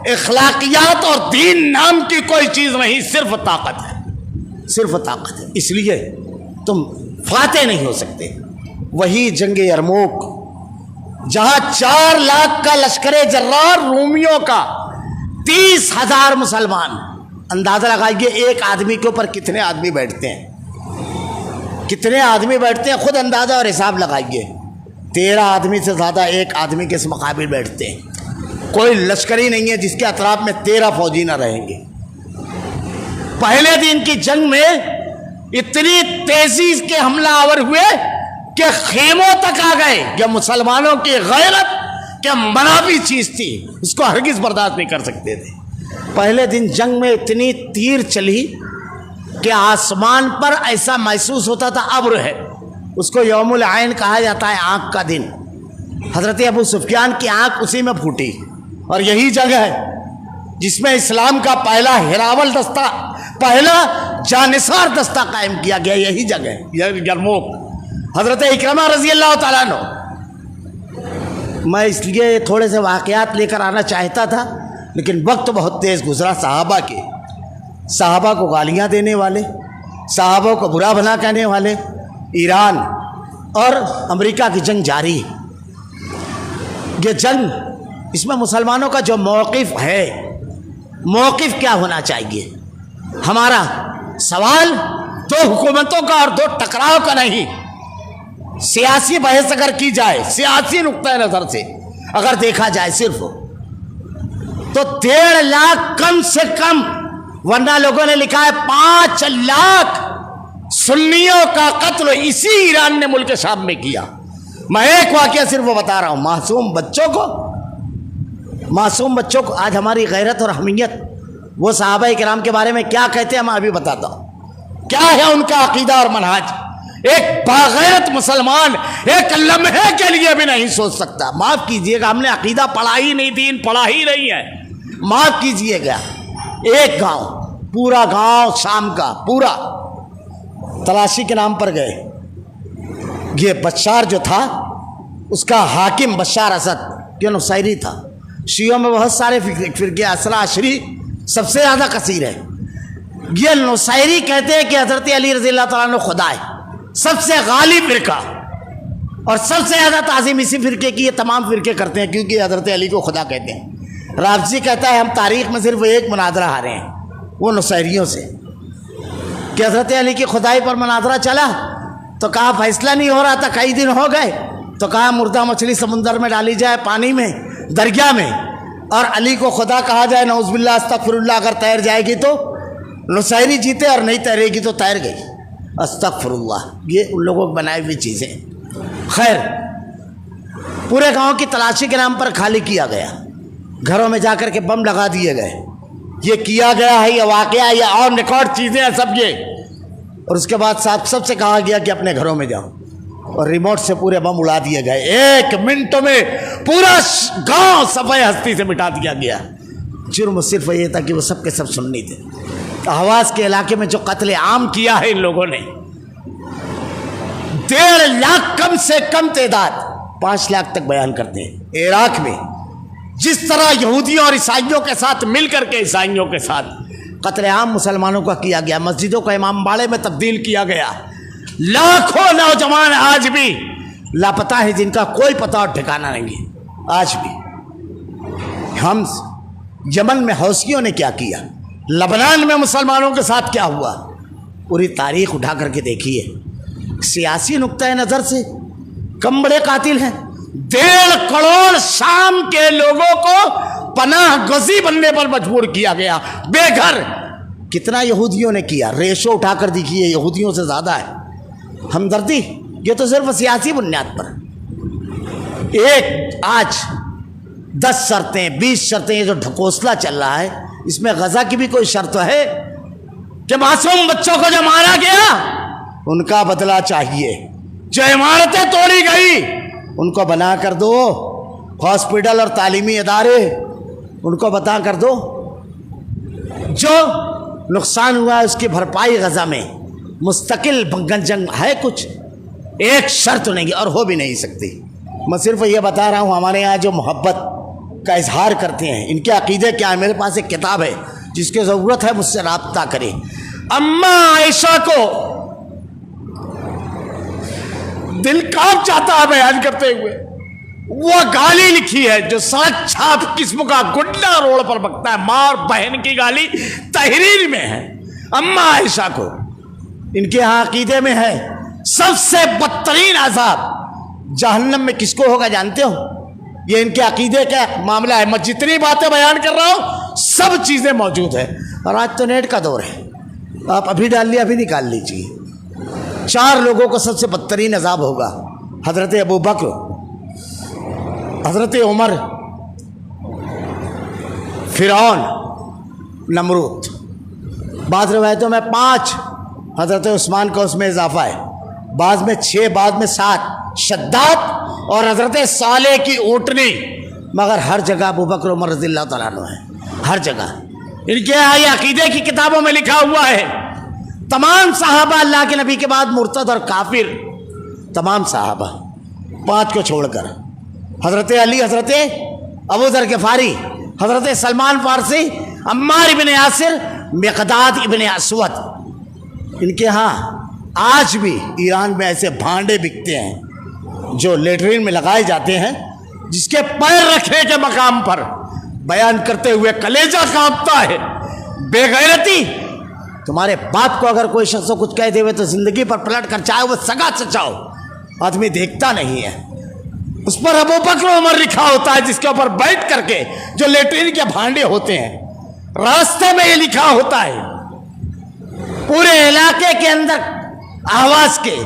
اخلاقیات اور دین نام کی کوئی چیز نہیں، صرف طاقت ہے، صرف طاقت ہے، اس لیے تم فاتح نہیں ہو سکتے۔ وہی جنگ یرموک جہاں 4 لاکھ کا لشکر جرار رومیوں کا، 30,000 مسلمان، اندازہ لگائیے ایک آدمی کے اوپر کتنے آدمی بیٹھتے ہیں، کتنے آدمی بیٹھتے ہیں، خود اندازہ اور حساب لگائیے۔ 13 آدمی سے زیادہ ایک آدمی کے مقابل بیٹھتے ہیں۔ کوئی لشکر ہی نہیں ہے جس کے اطراف میں 13 فوجی نہ رہیں گے۔ پہلے دن کی جنگ میں اتنی تیزی کے حملہ آور ہوئے کہ خیموں تک آ گئے۔ یہ مسلمانوں کی غیرت کیا منافی چیز تھی، اس کو ہرگز برداشت نہیں کر سکتے تھے۔ پہلے دن جنگ میں اتنی تیر چلی کہ آسمان پر ایسا محسوس ہوتا تھا ابر ہے، اس کو یوم العین کہا جاتا ہے، آنکھ کا دن۔ حضرت ابو سفیان کی آنکھ اسی میں پھوٹی، اور یہی جگہ ہے جس میں اسلام کا پہلا ہراول دستہ، پہلا جانثار دستہ قائم کیا گیا، یہی جگہ ہے یرموک۔ حضرت اکرمہ رضی اللہ تعالیٰ عنہ، میں اس لیے تھوڑے سے واقعات لے کر آنا چاہتا تھا لیکن وقت بہت تیز گزرا۔ صحابہ کو گالیاں دینے والے، صحابہ کو برا بھلا کہنے والے، ایران اور امریکہ کی جنگ جاری۔ یہ جنگ، اس میں مسلمانوں کا جو موقف ہے، موقف کیا ہونا چاہیے؟ ہمارا سوال 2 حکومتوں کا اور 2 ٹکراؤ کا نہیں، سیاسی بحث اگر کی جائے، سیاسی نقطہ نظر سے اگر دیکھا جائے صرف، تو 1.5 لاکھ کم سے کم، ورنہ لوگوں نے لکھا ہے 5 لاکھ سنیوں کا قتل اسی ایران نے ملک شام میں کیا۔ میں ایک واقعہ صرف وہ بتا رہا ہوں، معصوم بچوں کو آج ہماری غیرت اور حمیت، وہ صحابہ کرام کے بارے میں کیا کہتے ہیں میں ابھی بتاتا ہوں، کیا ہے ان کا عقیدہ اور منہج۔ ایک باغیرت مسلمان ایک لمحے کے لیے بھی نہیں سوچ سکتا، معاف کیجئے گا ہم نے عقیدہ پڑھا ہی نہیں، دین پڑھا ہی نہیں ہے، معاف کیجئے گا۔ ایک گاؤں، پورا گاؤں شام کا پورا تلاشی کے نام پر گئے۔ یہ بشار جو تھا، اس کا حاکم بشار اسد جو نصیری تھا، شیعوں میں بہت سارے فرقے، اثنا عشری سب سے زیادہ کثیر ہے۔ یہ نصیری کہتے ہیں کہ حضرت علی رضی اللہ تعالیٰ عنہ خدا ہے، سب سے غالب فرقہ، اور سب سے زیادہ تعظیم اسی فرقے کی یہ تمام فرقے کرتے ہیں کیونکہ حضرت علی کو خدا کہتے ہیں۔ رافضی کہتا ہے ہم تاریخ میں صرف ایک مناظرہ ہارے ہیں، وہ نصیریوں سے، کہ حضرت علی کی خدائی پر مناظرہ چلا تو کہا فیصلہ نہیں ہو رہا تھا، کئی دن ہو گئے، تو کہا مردہ مچھلی سمندر میں ڈالی جائے، پانی میں، دریا میں، اور علی کو خدا کہا جائے، نعوذ باللہ استغفر اللہ، اگر تیر جائے گی تو نصیری جیتے اور نہیں تیرے گی تو تیر گئی، استغفر اللہ۔ یہ ان لوگوں کو بنائی ہوئی چیزیں۔ خیر، پورے گاؤں کی تلاشی کے نام پر خالی کیا گیا، گھروں میں جا کر کے بم لگا دیے گئے، یہ کیا گیا ہے، یہ واقعہ، یہ اور ریکارڈ چیزیں ہیں سب یہ۔ اور اس کے بعد سب سے کہا گیا کہ اپنے گھروں میں جاؤ، اور ریموٹ سے پورے بم اڑا دیے گئے۔ 1 منٹ میں پورا گاؤں صفحہ ہستی سے مٹا دیا گیا۔ جرم صرف یہ تھا کہ وہ سب کے سب سنی تھے۔ اہواز کے علاقے میں جو قتل عام کیا ہے ان لوگوں نے، 1.5 لاکھ کم سے کم تعداد، 5 لاکھ تک بیان کرتے ہیں۔ عراق میں جس طرح یہودیوں اور عیسائیوں کے ساتھ مل کر کے عیسائیوں کے ساتھ قتل عام مسلمانوں کا کیا گیا، مسجدوں کو امام باڑے میں تبدیل کیا گیا، لاکھوں نوجوان آج بھی لاپتہ ہیں جن کا کوئی پتہ اور ٹھکانہ نہیں ہے۔ آج بھی ہم یمن میں حوثیوں نے کیا کیا، لبنان میں مسلمانوں کے ساتھ کیا ہوا، پوری تاریخ اٹھا کر کے دیکھیے۔ سیاسی نقطۂ نظر سے کم بڑے قاتل ہیں۔ 1.5 کروڑ شام کے لوگوں کو پناہ گزین بننے پر مجبور کیا گیا، بے گھر۔ کتنا یہودیوں نے کیا، ریشو اٹھا کر دیکھیے، یہودیوں سے زیادہ ہے۔ ہمدردی یہ تو صرف سیاسی بنیاد پر، آج 10 شرطیں 20 شرطیں، یہ جو ڈھکوسلا چل رہا ہے، اس میں غزہ کی بھی کوئی شرط ہے کہ معصوم بچوں کو جو مارا گیا ان کا بدلہ چاہیے، جو عمارتیں توڑی گئی ان کو بنا کر دو، ہاسپٹل اور تعلیمی ادارے ان کو بتا کر دو، جو نقصان ہوا ہے اس کی بھرپائی غزہ میں مستقل جنگ ہے۔ کچھ ایک شرط نہیں اور ہو بھی نہیں سکتی۔ میں صرف یہ بتا رہا ہوں، ہمارے یہاں جو محبت کا اظہار کرتے ہیں، ان کے عقیدے کیا ہے؟ میرے پاس ایک کتاب ہے، جس کی ضرورت ہے مجھ سے رابطہ کرے۔ اماں عائشہ کو دل کانپ جاتا ہے بیان کرتے ہوئے، وہ گالی لکھی ہے جو سڑک چھاپ قسم کا گڈا روڈ پر بکتا ہے، ماں اور بہن کی گالی تحریر میں ہے۔ اماں عائشہ کو ان کے ہاں عقیدے میں ہے سب سے بدترین عذاب جہنم میں کس کو ہوگا جانتے ہو؟ یہ ان کے عقیدے کا معاملہ ہے۔ میں جتنی باتیں بیان کر رہا ہوں سب چیزیں موجود ہیں، اور آج تو نیٹ کا دور ہے، آپ ابھی ڈال لیا ابھی نکال لیجیے۔ 4 لوگوں کو سب سے بدترین عذاب ہوگا، حضرت ابو بکر، حضرت عمر، فرعون، نمرود۔ بعض روایتوں میں 5، حضرت عثمان کا اس میں اضافہ ہے، بعض میں 6، بعض میں 7، شداد اور حضرت صالح کی اونٹنی، مگر ہر جگہ ابو بکر عمر رضی اللہ تعالیٰ عنہ ہے، ہر جگہ۔ ان کے یہ عقیدے کی کتابوں میں لکھا ہوا ہے، تمام صحابہ اللہ کے نبی کے بعد مرتد اور کافر، تمام صحابہ 5 کو چھوڑ کر، حضرت علی، حضرت ابو ذر غفاری، حضرت سلمان فارسی، عمار ابن یاسر، مقداد ابن اسود۔ ان کے ہاں آج بھی ایران میں ایسے بھانڈے بکتے ہیں جو لیٹرین میں لگائے جاتے ہیں، جس کے پیر رکھنے کے مقام پر بیان کرتے ہوئے کلیجہ کانپتا ہے۔ بے غیرتی! تمہارے باپ کو اگر کوئی شخص کو کچھ کہہ دے ہوئے تو زندگی پر پلٹ کر چاہے وہ سگا چچا ہو، آدمی دیکھتا نہیں ہے۔ اس پر ابو بکر عمر لکھا ہوتا ہے، جس کے اوپر بیٹھ کر کے جو لیٹرین کے بھانڈے ہوتے ہیں، راستے میں یہ لکھا ہوتا ہے، پورے علاقے کے اندر آواز کے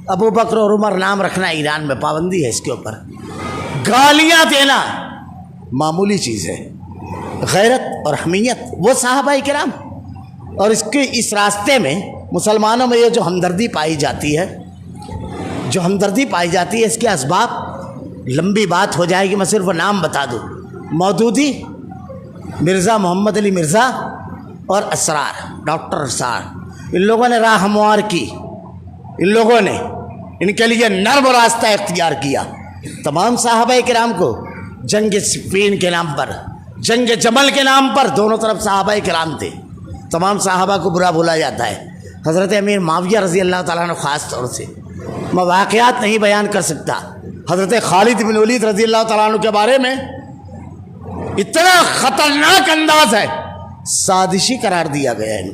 ابو بکر اور عمر نام رکھنا ایران میں پابندی ہے، اس کے اوپر گالیاں دینا معمولی چیز ہے۔ غیرت اور حمیت وہ صحابہ کرام، اور اس راستے میں مسلمانوں میں یہ جو ہمدردی پائی جاتی ہے، اس کے اسباب لمبی بات ہو جائے گی، میں صرف نام بتا دوں۔ مودودی، مرزا محمد علی مرزا اور اسرار، ڈاکٹر اسرار، ان لوگوں نے راہ ہموار کی، ان لوگوں نے ان کے لیے نرم راستہ اختیار کیا۔ تمام صحابہ کرام کو جنگ صفین کے نام پر، جنگ جمل کے نام پر، دونوں طرف صحابہ کرام تھے، تمام صحابہ کو برا بولا جاتا ہے۔ حضرت امیر معاویہ رضی اللہ تعالیٰ عنہ خاص طور سے، میں واقعات نہیں بیان کر سکتا، حضرت خالد بن ولید رضی اللہ تعالیٰ عنہ کے بارے میں اتنا خطرناک انداز ہے، سازشی قرار دیا گیا ہے۔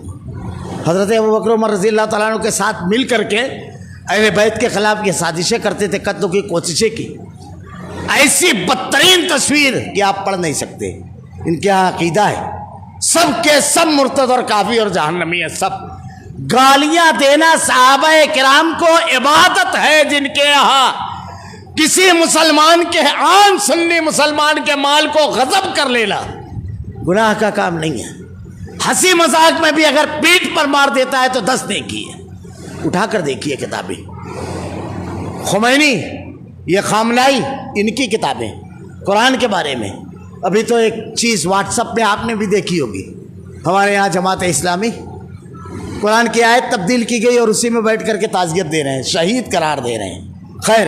حضرت ابو بکر عمر رضی اللہ تعالیٰ عنہ کے ساتھ مل کر کے اہل بیت کے خلاف یہ سازشیں کرتے تھے، قتل کی کوششیں کی۔ ایسی بدترین تصویر کہ آپ پڑھ نہیں سکتے۔ ان کے یہاں عقیدہ ہے سب کے سب مرتد اور کافر اور جہنمی ہیں، سب گالیاں دینا صحابہ کرام کو عبادت ہے جن کے یہاں کسی مسلمان کے عام سنی مسلمان کے مال کو غضب کر لینا گناہ کا کام نہیں ہے. ہنسی مذاق میں بھی اگر پیٹھ پر مار دیتا ہے تو 10 نیکی ہے. اٹھا کر دیکھیے کتابیں. خمینی، یہ خامنائی، ان کی کتابیں قرآن کے بارے میں. ابھی تو ایک چیز واٹس ایپ پہ آپ نے بھی دیکھی ہوگی، ہمارے یہاں جماعت اسلامی قرآن کی آیت تبدیل کی گئی اور اسی میں بیٹھ کر کے تعزیت دے رہے ہیں، شہید قرار دے رہے ہیں. خیر،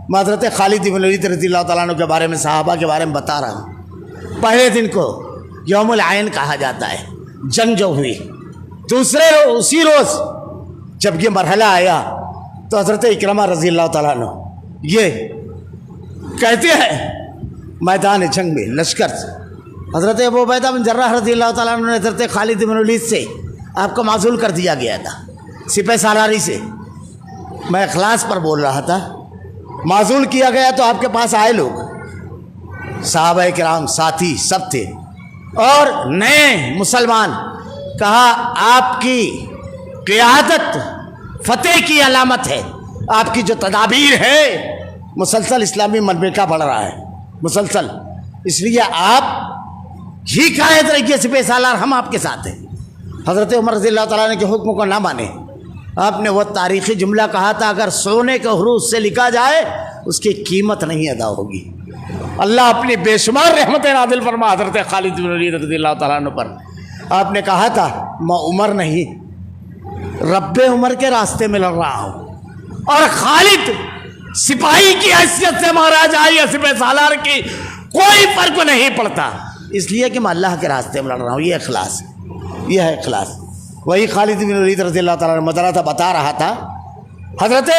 میں حضرت خالد بن ولید رضی اللہ تعالیٰ عنہ کے بارے میں، صحابہ کے بارے میں بتا رہا ہوں. پہلے دن کو یوم العین کہا جاتا ہے، جنگ جو ہوئی. دوسرے اسی روز جب یہ مرحلہ آیا تو حضرت اکرمہ رضی اللہ تعالیٰ عنہ یہ کہتے ہیں میدان جنگ میں لشکر سے، حضرت ابو عبیدہ بن جراح رضی اللہ تعالیٰ عنہ نے حضرت خالد بن ولید سے آپ کو معزول کر دیا گیا تھا سپہ سالاری سے. میں اخلاص پر بول رہا تھا. معزول کیا گیا تو آپ کے پاس آئے لوگ، صحابہ کرام ساتھی سب تھے اور نئے مسلمان. کہا آپ کی قیادت فتح کی علامت ہے، آپ کی جو تدابیر ہے مسلسل اسلامی منبع بڑھ رہا ہے مسلسل، اس لیے آپ ہی قائد رہیے سپہ سالار، ہم آپ کے ساتھ ہیں. حضرت عمر رضی اللہ تعالیٰ عنہ کے حکم کو نہ مانے. آپ نے وہ تاریخی جملہ کہا تھا، اگر سونے کے حروف سے لکھا جائے اس کی قیمت نہیں ادا ہوگی. اللہ اپنی بے شمار رحمت نازل فرما حضرت خالد بن ولید رضی اللہ تعالیٰ عنہ پر. آپ نے کہا تھا میں عمر نہیں، رب عمر کے راستے میں لڑ رہا ہوں، اور خالد سپاہی کی حیثیت سے مارا جائے یا سپہ سالار کی کوئی فرق نہیں پڑتا، اس لیے کہ میں اللہ کے راستے میں لڑ رہا ہوں. یہ اخلاص، یہ ہے اخلاص. وہی خالد بن ولید رضی اللہ تعالیٰ عنہ مدرہ تھا، بتا رہا تھا. حضرت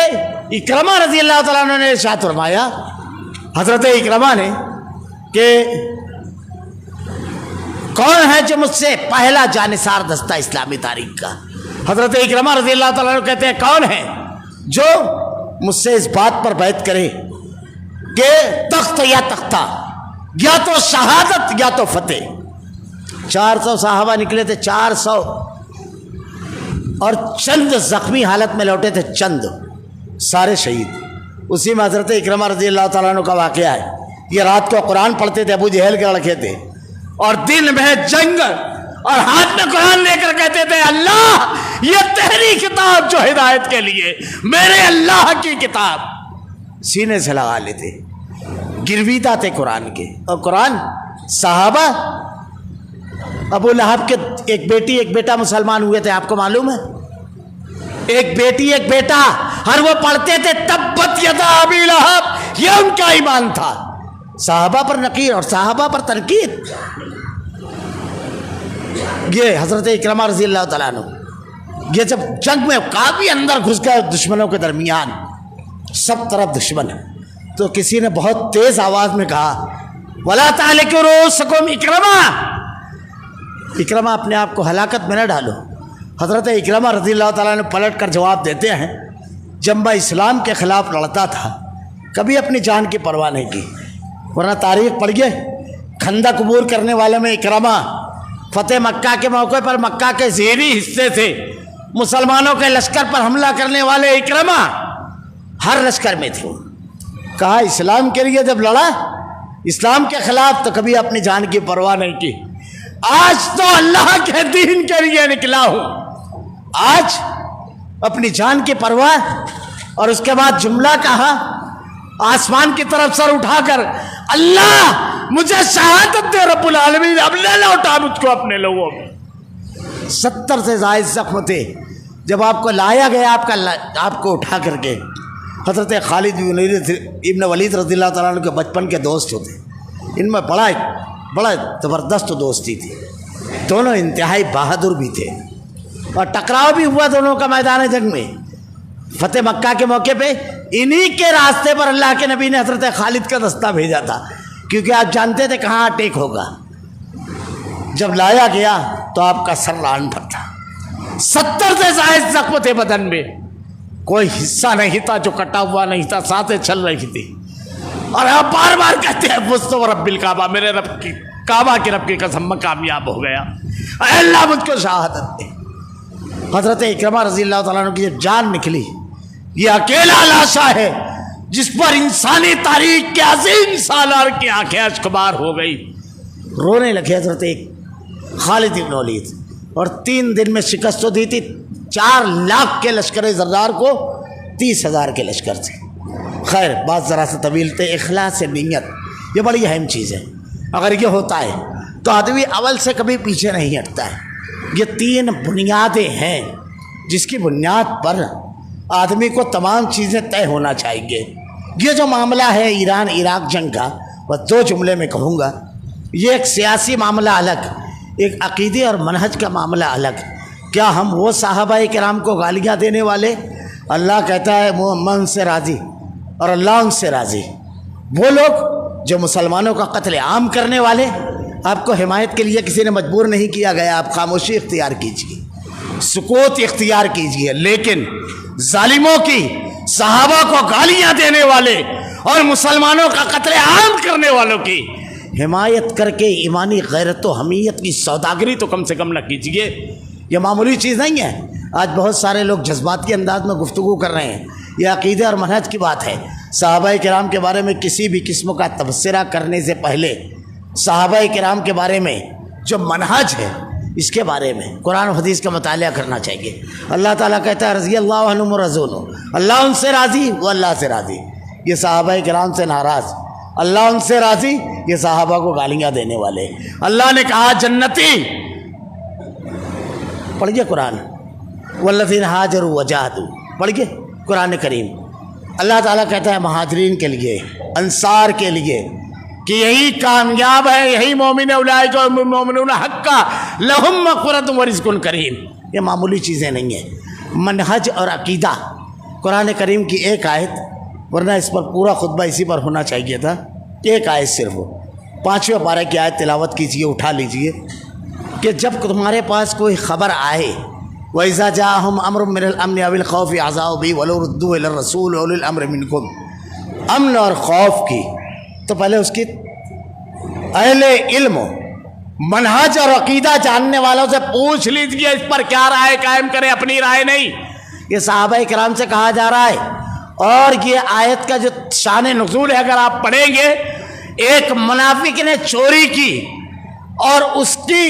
اکرمہ رضی اللہ تعالیٰ عنہ نے ارشاد فرمایا، حضرت اکرمہ نے، کہ کون ہے جو مجھ سے پہلا جانثار دستہ اسلامی تاریخ کا. حضرت اکرمہ رضی اللہ تعالیٰ عنہ کہتے ہیں کون ہے جو مجھ سے اس بات پر بیعت کرے کہ تخت یا تختہ، یا تو شہادت یا تو فتح. 400 صحابہ نکلے تھے، 400، اور چند زخمی حالت میں لوٹے تھے، چند، سارے شہید. اسی میں حضرت اکرمہ رضی اللہ تعالیٰ عنہ کا واقعہ ہے. یہ رات کو قرآن پڑھتے تھے، ابو جہل کے لڑکے تھے، اور دن میں جنگ، اور ہاتھ میں قرآن لے کر کہتے تھے اللہ یہ تیری کتاب جو ہدایت کے لیے، میرے اللہ کی کتاب. سینے سے لگا لیتے، گرویدہ تھے قرآن کے. اور قرآن صحابہ، ابو لہب کے ایک بیٹی ایک بیٹا مسلمان ہوئے تھے، آپ کو معلوم ہے؟ ایک بیٹی ایک بیٹا، ہر وہ پڑھتے تھے تبت یدا ابی لہب، یہ ان کا ایمان تھا. صحابہ پر نقیر اور صحابہ پر تنقید. یہ حضرت اکرمہ رضی اللہ تعالیٰ عنہ یہ جب جنگ میں کافی اندر گھس گئے دشمنوں کے درمیان، سب طرف دشمن، تو کسی نے بہت تیز آواز میں کہا وَلَا تَعْلِقُوا رُؤُوسَكُمْ اکرمہ، اکرمہ اپنے آپ کو ہلاکت میں نہ ڈالو. حضرت اکرمہ رضی اللہ تعالیٰ نے پلٹ کر جواب دیتے ہیں، جب میں اسلام کے خلاف لڑتا تھا کبھی اپنی جان کی پرواہ نہیں کی، ورنہ تاریخ پڑھیے، خندق عبور کرنے والے میں اکرمہ، فتح مکہ کے موقع پر مکہ کے ظہری حصے سے مسلمانوں کے لشکر پر حملہ کرنے والے اکرمہ ہر لشکر میں تھے. کہا اسلام کے لیے جب لڑا، اسلام کے خلاف، تو کبھی اپنی جان کی پرواہ نہیں کی. آج تو اللہ کے دین کے لیے نکلا ہوں، آج اپنی جان کی پرواہ. اور اس کے بعد جملہ کہا آسمان کی طرف سر اٹھا کر، اللہ مجھے شہادت دے رب العالمین، اب لے لوٹا مجھ کو اپنے لوگوں میں. 70 سے زائد زخم تھے. جب آپ کو لایا گیا، آپ کو اٹھا کر کے، حضرت خالد ابن ولید رضی اللہ تعالیٰ عنہ کے بچپن کے دوست جو تھے، ان میں بڑا زبردست دوستی تھی. دونوں انتہائی بہادر بھی تھے، اور ٹکراؤ بھی ہوا دونوں کا میدان جنگ میں. فتح مکہ کے موقع پہ انہی کے راستے پر اللہ کے نبی نے حضرت خالد کا دستہ بھیجا تھا، کیونکہ آپ جانتے تھے کہاں اٹیک ہوگا. جب لایا گیا تو آپ کا سر ران پر تھا، 70 سے زائد زخم تھے بدن میں، کوئی حصہ نہیں تھا جو کٹا ہوا نہیں تھا، سانسیں چل رہی تھی. اور آپ بار بار کہتے ہیں فزت رب الکعبہ، میرے رب کی کعبہ کے رب کی قسم میں کامیاب ہو گیا، اے اللہ مجھ کو شہادت دے. حضرت اکرمہ رضی اللہ تعالیٰ عنہ کی جب جان نکلی، یہ اکیلا لاشا ہے جس پر انسانی تاریخ کے عظیم سالار کی آنکھیں اشکبار ہو گئی، رونے لگے حضرت خالد بن ولید، اور 3 دن میں شکست تو دی تھی 4 لاکھ کے لشکر زردار کو 30,000 کے لشکر تھے۔ خیر بات ذرا سے طویل تھے۔ اخلاص نیت یہ بڑی اہم چیز ہے، اگر یہ ہوتا ہے تو آدمی اول سے کبھی پیچھے نہیں ہٹتا ہے۔ یہ 3 بنیادیں ہیں جس کی بنیاد پر آدمی کو تمام چیزیں طے ہونا چاہیے۔ یہ جو معاملہ ہے ایران عراق جنگ کا، بس 2 جملے میں کہوں گا، یہ ایک سیاسی معاملہ الگ، ایک عقیدے اور منہج کا معاملہ الگ۔ کیا ہم وہ صحابہ کرام کو گالیاں دینے والے، اللہ کہتا ہے من سے راضی اور اللہ ان سے راضی، وہ لوگ جو مسلمانوں کا قتل عام کرنے والے، آپ کو حمایت کے لیے کسی نے مجبور نہیں کیا گیا، آپ خاموشی اختیار کیجیے، سکوت اختیار کیجیے، لیکن ظالموں کی، صحابہ کو گالیاں دینے والے اور مسلمانوں کا قتل عام کرنے والوں کی حمایت کر کے ایمانی غیرت و حمیت کی سوداگری تو کم سے کم نہ کیجیے۔ یہ معمولی چیز نہیں ہے۔ آج بہت سارے لوگ جذباتی انداز میں گفتگو کر رہے ہیں، یہ عقیدے اور منہج کی بات ہے۔ صحابہ کرام کے بارے میں کسی بھی قسم کا تبصرہ کرنے سے پہلے صحابہ کرام کے بارے میں جو منہج ہے اس کے بارے میں قرآن و حدیث کا مطالعہ کرنا چاہیے۔ اللہ تعالیٰ کہتا ہے رضی اللہ عنہم ورضوا عنہ، اللہ ان سے راضی وہ اللہ سے راضی۔ یہ صحابہ کرام سے ناراض، اللہ ان سے راضی، یہ صحابہ کو گالیاں دینے والے۔ اللہ نے کہا جنتی، پڑھیے قرآن، والذین ہاجروا وجاہدوا، پڑھیے قرآن کریم۔ اللہ تعالیٰ کہتا ہے مہاجرین کے لیے، انصار کے لیے کہ یہی کامیاب ہے، یہی مومن اولئک المؤمنون حقا لہم مغفرۃ ورزق کریم۔ یہ معمولی چیزیں نہیں ہیں۔ منہج اور عقیدہ، قرآن کریم کی ایک آیت، ورنہ اس پر پورا خطبہ اسی پر ہونا چاہیے تھا، ایک آیت صرف 5ویں پارے کی آیت تلاوت کیجیے، اٹھا لیجیے کہ جب تمہارے پاس کوئی خبر آئے وَإِذَا جَاءَهُمْ أَمْرٌ مِّنَ الْأَمْنِ أَوِ الْخَوْفِ أَذَاعُوا بِهِ وَلَوْ رُدُّوهُ إِلَى الرَّسُولِ وَأُولِي الْأَمْرِ مِنكُمْ۔ امن اور خوف کی تو پہلے اس کی اہل علم منہج اور عقیدہ جاننے والوں سے پوچھ لیجیے اس پر کیا رائے قائم کریں، اپنی رائے نہیں۔ یہ صحابہ کرام سے کہا جا رہا ہے، اور یہ آیت کا جو شان نزول ہے اگر آپ پڑھیں گے، ایک منافق نے چوری کی اور اس کی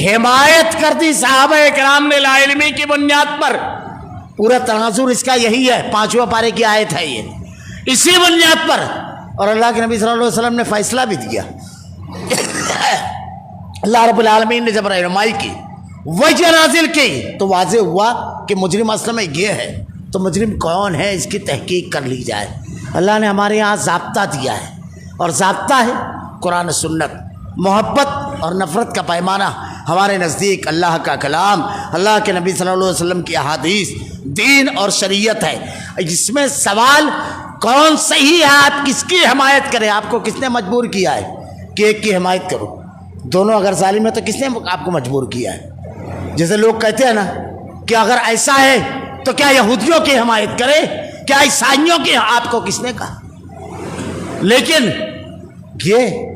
حمایت کر دی صحابہ کرام نے لا علمی کی بنیاد پر۔ پورا تناظر اس کا یہی ہے، 5ویں پارے کی آیت ہے یہ، اسی بنیاد پر۔ اور اللہ کے نبی صلی اللہ علیہ وسلم نے فیصلہ بھی دیا۔ اللہ رب العالمین نے جب رہنمائی کی، وجہ نازل کی، تو واضح ہوا کہ مجرم اصل میں یہ ہے، تو مجرم کون ہے اس کی تحقیق کر لی جائے۔ اللہ نے ہمارے یہاں ضابطہ دیا ہے، اور ضابطہ ہے قرآن سنت۔ محبت اور نفرت کا پیمانہ ہمارے نزدیک اللہ کا کلام، اللہ کے نبی صلی اللہ علیہ وسلم کی احادیث، دین اور شریعت ہے۔ جس میں سوال کون صحیح ہے، آپ کس کی حمایت کریں، آپ کو کس نے مجبور کیا ہے کہ ایک کی حمایت کرو؟ دونوں اگر ظالم ہے تو کس نے آپ کو مجبور کیا ہے؟ جیسے لوگ کہتے ہیں نا کہ اگر ایسا ہے تو کیا یہودیوں کی حمایت کرے، کیا عیسائیوں کی، آپ کو کس نے کہا؟ لیکن یہ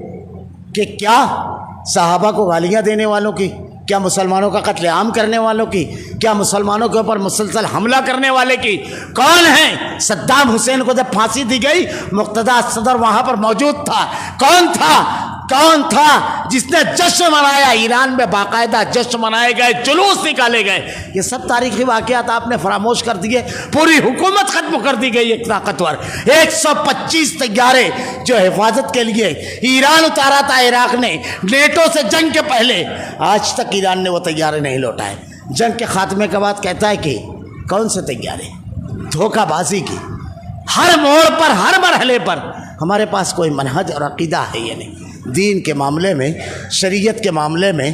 کہ کیا صحابہ کو گالیاں دینے والوں کی، کیا مسلمانوں کا قتل عام کرنے والوں کی، کیا مسلمانوں کے اوپر مسلسل حملہ کرنے والے کی کون ہیں؟ صدام حسین کو جب پھانسی دی گئی، مقتدی صدر وہاں پر موجود تھا۔ کون تھا جس نے جشن منایا؟ ایران میں باقاعدہ جشن منائے گئے، جلوس نکالے گئے۔ یہ سب تاریخی واقعات آپ نے فراموش کر دیے، پوری حکومت ختم کر دی گئی ایک طاقتور۔ 125 طیارے جو حفاظت کے لیے ایران اتارا تھا عراق نے نیٹو سے جنگ کے پہلے، آج تک ایران نے وہ طیارے نہیں لوٹائے۔ جنگ کے خاتمے کے بعد کہتا ہے کہ کون سے طیارے؟ دھوکہ بازی کی، ہر موڑ پر، ہر مرحلے پر ہمارے پاس کوئی منہج اور عقیدہ ہے یہ نہیں۔ دین کے معاملے میں، شریعت کے معاملے میں،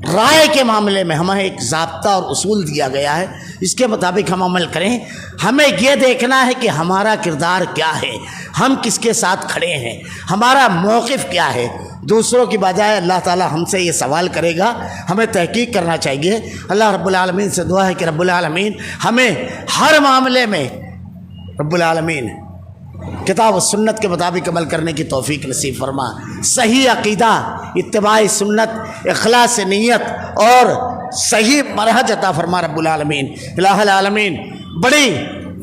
رائے کے معاملے میں ہمیں ایک ضابطہ اور اصول دیا گیا ہے، اس کے مطابق ہم عمل کریں۔ ہمیں یہ دیکھنا ہے کہ ہمارا کردار کیا ہے، ہم کس کے ساتھ کھڑے ہیں، ہمارا موقف کیا ہے۔ دوسروں کی بجائے اللہ تعالی ہم سے یہ سوال کرے گا، ہمیں تحقیق کرنا چاہیے۔ اللہ رب العالمین سے دعا ہے کہ رب العالمین ہمیں ہر معاملے میں رب العالمین کتاب و سنت کے مطابق عمل کرنے کی توفیق نصیب فرما۔ صحیح عقیدہ، اتباع سنت، اخلاص نیت اور صحیح منہج عطا فرما رب العالمین۔ الہ العالمین بڑی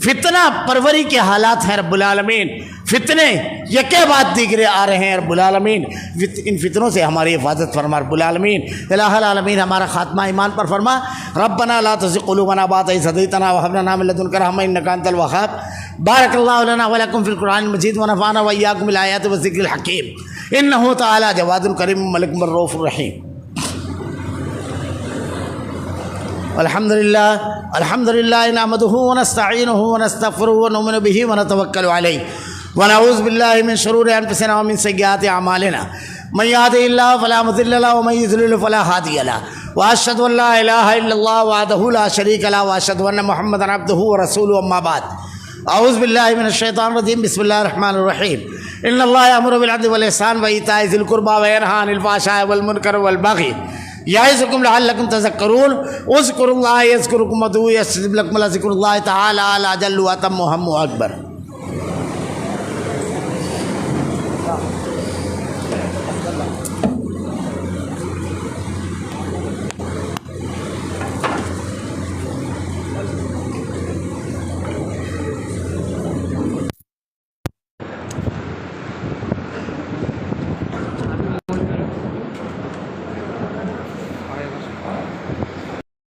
فتنہ پروری کے حالات ہیں رب العالمین، فتنے یکے بعد دیگرے آ رہے ہیں رب العالمین، ان فتنوں سے ہماری حفاظت فرما رب العالمین۔ الہ العالمین ہمارا خاتمہ ایمان پر فرما۔ ربنا لا تزغ قلوبنا بعد إذ هديتنا وهب لنا من لدنك رحمة إنك أنت الوهاب۔ بارك الله لنا ولكم في القرآن المجيد ونفعنا وإياكم بالآيات والذكر الحكيم إنه تعالى جواد كريم ملك رؤوف رحيم۔ الحمد لله نحمده ونستعينه ونستغفره ونؤمن به ونتوكل عليه ونعوذ بالله من شرور أنفسنا ومن سيئات أعمالنا من يهده الله فلا مضل له ومن يضلل فلا هادي له وأشهد أن لا إله إلا الله وحده لا شريك له وأشهد أن محمدا عبده ورسوله أما بعد أعوذ بالله من الشيطان الرجيم بسم الله الرحمن الرحيم إن الله يأمر بالعدل والإحسان وإيتاء ذي القربى وينهى عن الفحشاء والمنكر والبغي يعظكم لعلكم تذكرون اذكروا الله يذكركم وادعوه يستجب لكم ولذكر الله تعالى أعلى جل وأتم وأهم وأكبر۔